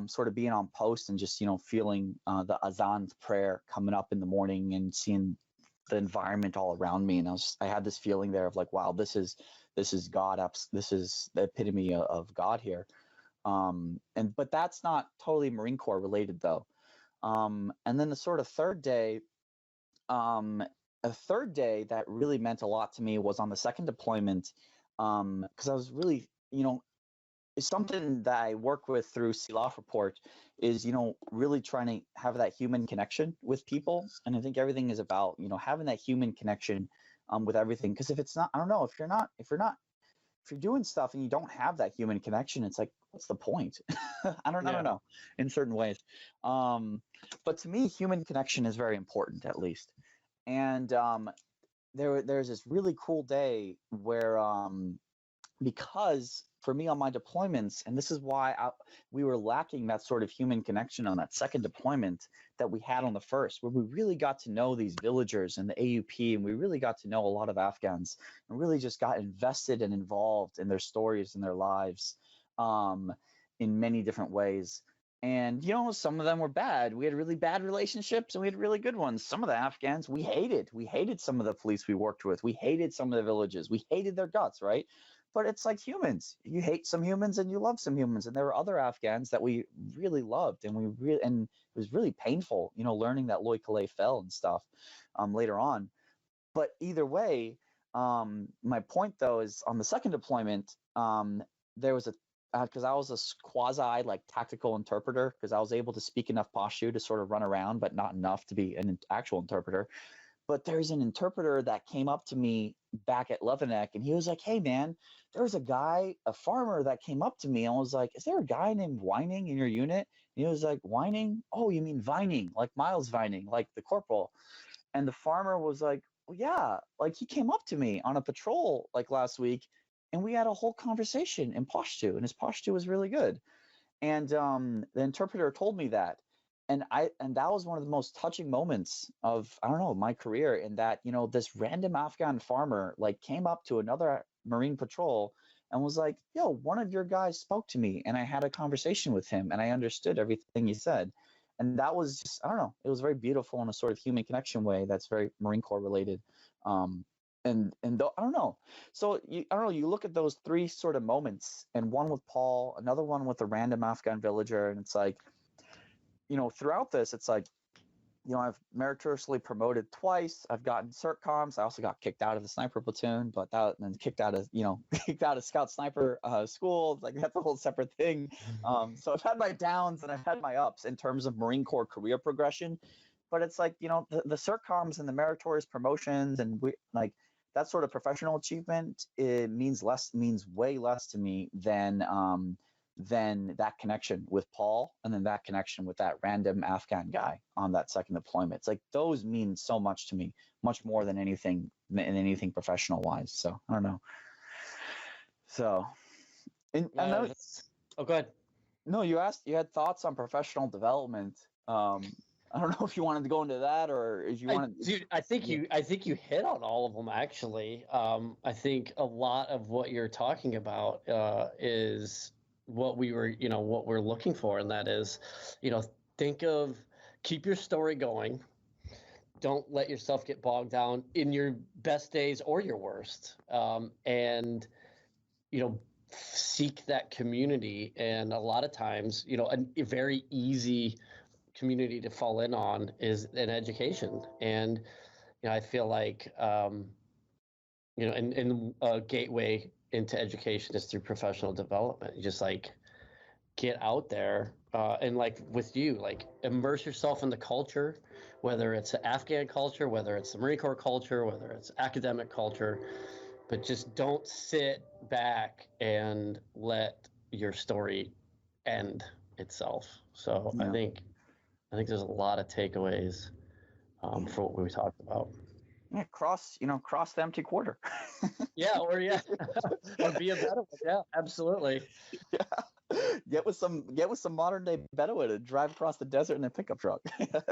Sort of being on post and just, you know, feeling the azan prayer coming up in the morning and seeing the environment all around me, and I had this feeling there of like, wow, this is God, this is the epitome of God here. But that's not totally Marine Corps related though. And then the sort of third day, a third day that really meant a lot to me was on the second deployment, because I was really, you know, it's something that I work with through Silah Report, is, you know, really trying to have that human connection with people. And I think everything is about, you know, having that human connection with everything. Because if it's not, I don't know, if you're doing stuff and you don't have that human connection, it's like, what's the point? I don't know, in certain ways. But to me, human connection is very important, at least. And there's this really cool day where, because for me on my deployments, and this is why we were lacking that sort of human connection on that second deployment that we had on the first, where we really got to know these villagers and the AUP, and we really got to know a lot of Afghans, and really just got invested and involved in their stories and their lives in many different ways. And, you know, some of them were bad. We had really bad relationships, and we had really good ones. Some of the Afghans we hated. We hated some of the police we worked with. We hated some of the villages. We hated their guts, right? But it's like humans. You hate some humans and you love some humans. And there were other Afghans that we really loved, and and it was really painful, you know, learning that Lloyd Calais fell and stuff later on. But either way, my point though is on the second deployment, there was because I was a quasi like tactical interpreter, because I was able to speak enough Pashto to sort of run around, but not enough to be an actual interpreter. But there's an interpreter that came up to me back at Leatherneck, and he was like, hey man, there was a farmer that came up to me and was like, is there a guy named Whining in your unit? And he was like, Whining? Oh, you mean Vining, like Miles Vining, like the corporal. And the farmer was like, well, yeah, like he came up to me on a patrol like last week, and we had a whole conversation in Pashto, and his Pashto was really good. And the interpreter told me that. And that was one of the most touching moments of, I don't know, my career, in that, you know, this random Afghan farmer like came up to another Marine patrol and was like, yo, one of your guys spoke to me, and I had a conversation with him, and I understood everything he said. And that was just, I don't know, it was very beautiful in a sort of human connection way that's very Marine Corps related. I don't know. So I don't know, you look at those three sort of moments, and one with Paul, another one with a random Afghan villager, and it's like, you know, throughout this, it's like I've meritoriously promoted twice. I've gotten CERTCOMs. I also got kicked out of the sniper platoon, but then kicked out of kicked out of Scout Sniper school. Like that's a whole separate thing. So I've had my downs and I've had my ups in terms of Marine Corps career progression. But it's like the CERTCOMs and the meritorious promotions and that sort of professional achievement, it means way less to me than that connection with Paul and then that connection with that random Afghan guy on that second deployment. It's like those mean so much to me, much more than anything professional wise. So I don't know. So, Oh, go ahead. No, you had thoughts on professional development. I don't know if you wanted to go into that or if you wanted. Dude, I think you hit on all of them actually. I think a lot of what you're talking about is what we're looking for, and that is, keep your story going. Don't let yourself get bogged down in your best days or your worst, and seek that community. And a lot of times, a very easy community to fall in on is an education. And I feel like and a gateway into education is through professional development. You just get out there and with you, immerse yourself in the culture, whether it's the Afghan culture, whether it's the Marine Corps culture, whether it's academic culture, but just don't sit back and let your story end itself. So yeah. I think there's a lot of takeaways for what we talked about. Yeah, cross the empty quarter. Or be a Bedouin. Yeah, absolutely. Yeah. Get with some modern day Bedouin and drive across the desert in a pickup truck.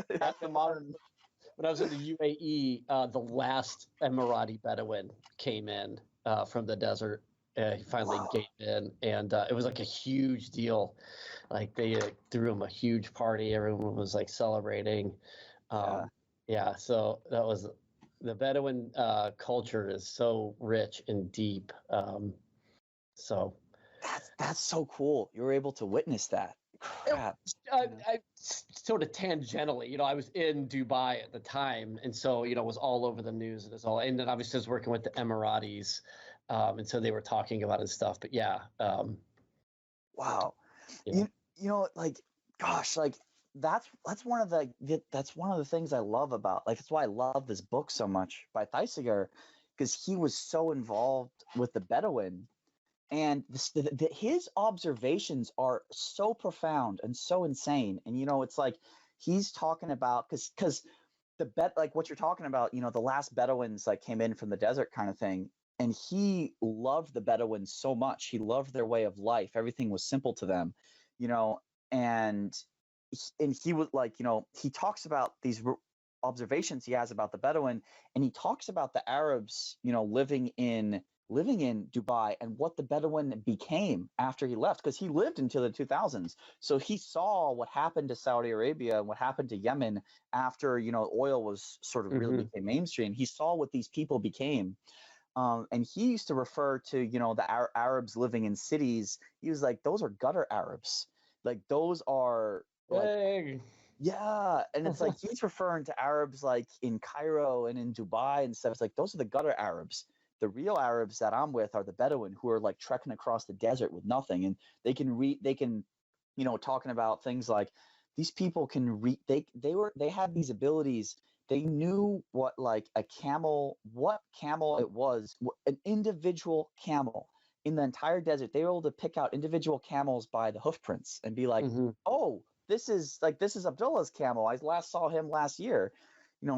That's the modern. When I was in the UAE, the last Emirati Bedouin came in from the desert. He finally came in, and it was a huge deal. They threw him a huge party. Everyone was celebrating. So that was the Bedouin culture is so rich and deep. So that's so cool. You were able to witness that. Crap. I sort of tangentially, I was in Dubai at the time, and so it was all over the news and then obviously I was working with the Emiratis, and so they were talking about it and stuff. But wow, gosh, that's one of the things I love about that's why I love this book so much by Thesiger, because he was so involved with the Bedouin. And his observations are so profound and so insane. And, it's he's talking about because what you're talking about, the last Bedouins came in from the desert kind of thing. And he loved the Bedouins so much. He loved their way of life. Everything was simple to them, and he was he talks about these observations he has about the Bedouin, and he talks about the Arabs, living in Dubai and what the Bedouin became after he left, because he lived until the 2000s. So he saw what happened to Saudi Arabia and what happened to Yemen after, oil was sort of really became mainstream. He saw what these people became. And he used to refer to, the Arabs living in cities. He was like, those are gutter Arabs. Those are yeah. And it's he's referring to Arabs in Cairo and in Dubai and stuff. It's those are the gutter Arabs. The real Arabs that I'm with are the Bedouin, who are trekking across the desert with nothing. And they can talking about things like these people can read, they had these abilities. They knew what camel it was, an individual camel in the entire desert. They were able to pick out individual camels by the hoof prints and be oh, this is Abdullah's camel. I last saw him last year.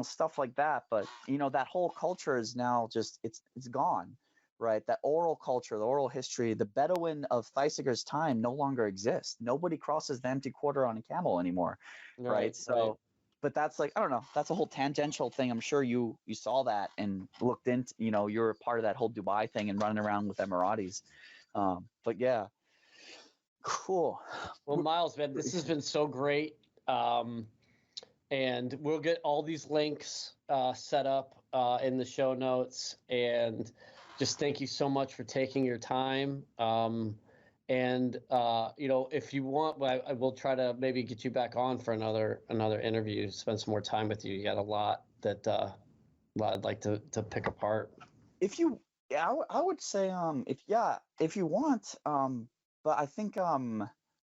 Stuff like that. But, that whole culture is now just, it's gone, right? That oral culture, the oral history, the Bedouin of Thesiger's time no longer exists. Nobody crosses the empty quarter on a camel anymore, right? So, but that's I don't know, that's a whole tangential thing. I'm sure you saw that and looked into, you're a part of that whole Dubai thing and running around with Emiratis. But yeah, cool. Well, Miles, man, this has been so great. And we'll get all these links set up in the show notes. And just thank you so much for taking your time. And if you want, I will try to maybe get you back on for another interview. Spend some more time with you. You got a lot that I'd like to pick apart. If you, yeah, I would say if you want, but I think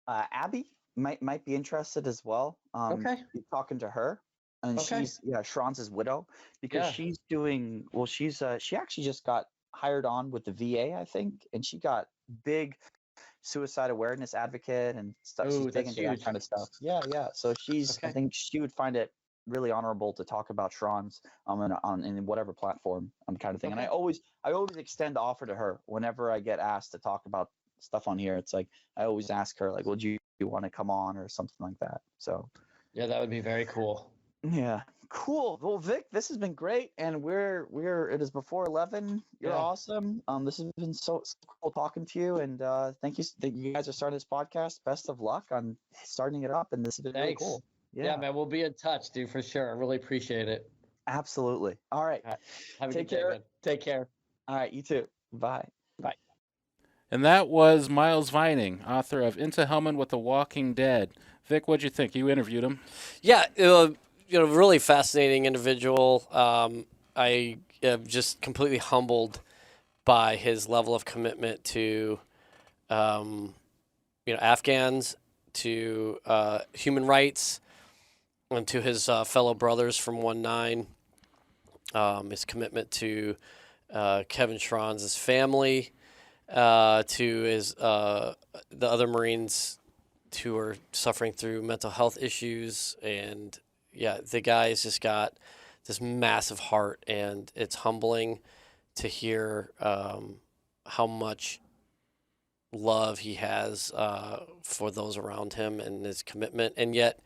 Abby might be interested as well. Okay. Be talking to her, and Okay. she's Schranz's widow, because Yeah. she's doing well. She actually just got hired on with the VA, I think, and she got big suicide awareness advocate and stuff. She's Ooh, big that's into that huge. kind of stuff. Yeah, yeah. So I Okay. think she would find it really honorable to talk about Schranz in whatever platform kind of thing. And Okay. I always extend the offer to her whenever I get asked to talk about stuff on here. It's like I always ask her, like, would you want to come on or something like that? So Yeah, that would be very cool. yeah. Cool. Well, Vic, this has been great, and it is before 11. You're Yeah. awesome. This has been so cool talking to you, and thank you that you guys are starting this podcast. Best of luck on starting it up, and this has been really Thanks. cool. Yeah, man, we'll be in touch, dude, for sure. I really appreciate it. Absolutely. All right. All right. Have a Take good day, care. man. Take care. All right, you too. Bye. Bye. And that was Miles Vining, author of Into Helmand with the Walking Dead. Vic, what'd you think? You interviewed him. Yeah, really fascinating individual. I am just completely humbled by his level of commitment to, Afghans, to human rights, and to his fellow brothers from 1-9. His commitment to Kevin Schranz's family, to his the other Marines who are suffering through mental health issues. And yeah, the guy has just got this massive heart, and it's humbling to hear how much love he has for those around him and his commitment. And yet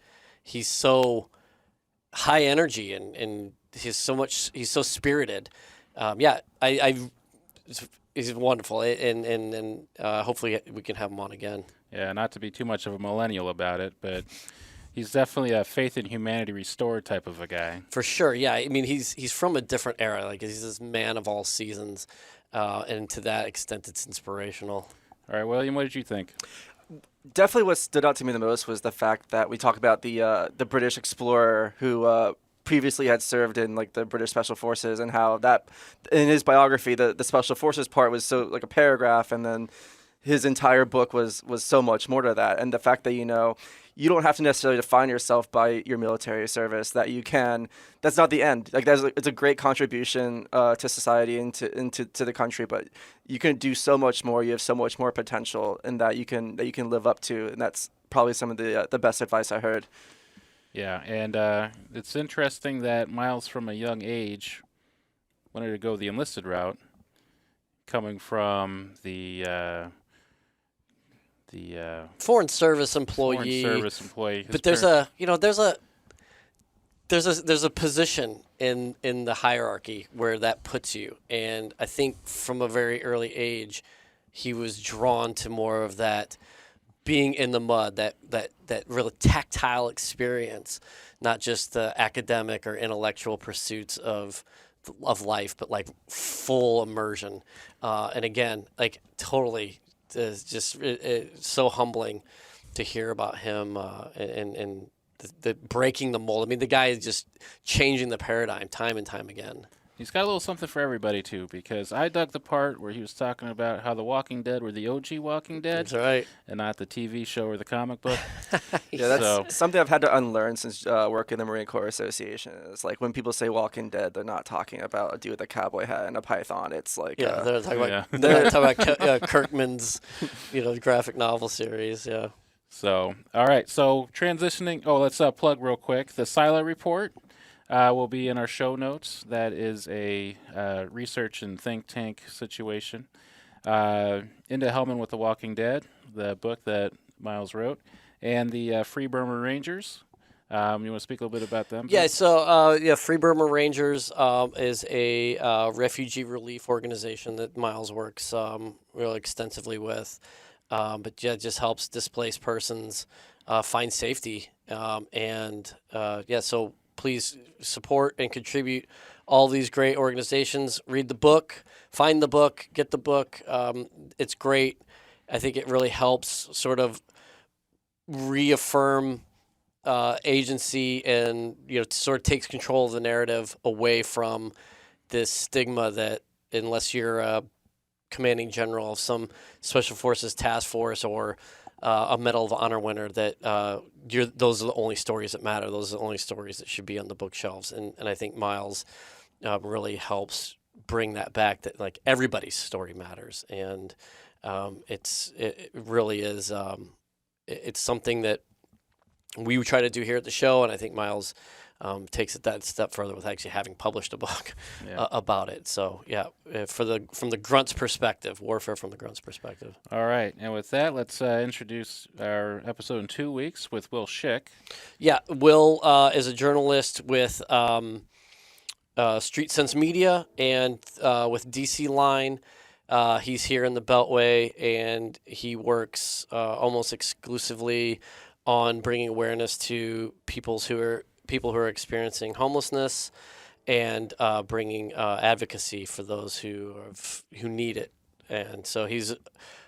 he's so high energy, and he's so spirited. He's wonderful, and hopefully we can have him on again. Yeah, not to be too much of a millennial about it, but he's definitely a faith in humanity restored type of a guy. For sure, yeah. I mean, he's from a different era. Like, he's this man of all seasons, and to that extent, it's inspirational. All right, William, what did you think? Definitely what stood out to me the most was the fact that we talk about the British explorer who previously had served in like the British Special Forces, and how that in his biography the Special Forces part was so like a paragraph, and then his entire book was so much more to that. And the fact that you don't have to necessarily define yourself by your military service, that you can, that's not the end. Like it's a great contribution to society and to the country, but you can do so much more. You have so much more potential, and that you can live up to. And that's probably some of the best advice I heard. Yeah, and it's interesting that Miles, from a young age, wanted to go the enlisted route, coming from the Foreign service employee. Foreign service employee. But there's a position in the hierarchy where that puts you, and I think from a very early age, he was drawn to more of that being in the mud, that really tactile experience, not just the academic or intellectual pursuits of life, but like full immersion. And again, like totally, it's just so humbling to hear about him and the breaking the mold. I mean, the guy is just changing the paradigm time and time again. He's got a little something for everybody, too, because I dug the part where he was talking about how the Walking Dead were the OG Walking Dead. That's right. And not the TV show or the comic book. Yeah, that's something I've had to unlearn since working in the Marine Corps Association. It's like when people say Walking Dead, they're not talking about a dude with a cowboy hat and a python. It's like they're talking about Kirkman's, graphic novel series. Yeah. So, all right. So transitioning. Oh, let's plug real quick. The Silah Report will be in our show notes. That is a research and think tank situation. Into Helmand with the Walking Dead, the book that Miles wrote, and the Free Burma Rangers. You want to speak a little bit about them? Yeah, so Free Burma Rangers is a refugee relief organization that Miles works really extensively with. But yeah, it just helps displaced persons find safety. So please support and contribute all these great organizations. Read the book, find the book, get the book. It's great. I think it really helps sort of reaffirm agency, and sort of takes control of the narrative away from this stigma that unless you're a commanding general of some special forces task force or a Medal of Honor winner, that those are the only stories that matter. Those are the only stories that should be on the bookshelves. And I think Miles really helps bring that back, that like everybody's story matters. And it really is, it's something that we try to do here at the show. And I think Miles takes it that step further with actually having published a book about it. So yeah, from the grunt's perspective, warfare from the grunt's perspective. All right, and with that, let's introduce our episode in 2 weeks with Will Schick. Yeah, Will is a journalist with Street Sense Media and with DC Line. He's here in the Beltway, and he works almost exclusively on bringing awareness to people who are experiencing homelessness, and bringing advocacy for those who need it. And so he's a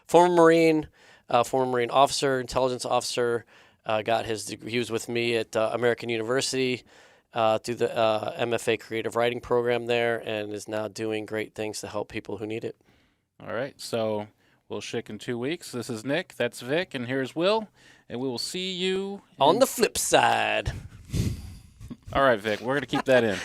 former Marine officer, intelligence officer. Got his degree. He was with me at American University through the MFA Creative Writing program there, and is now doing great things to help people who need it. All right, so Will Schick in 2 weeks. This is Nick, that's Vic, and here's Will, and we will see you On the flip side. All right, Vic, we're going to keep that in.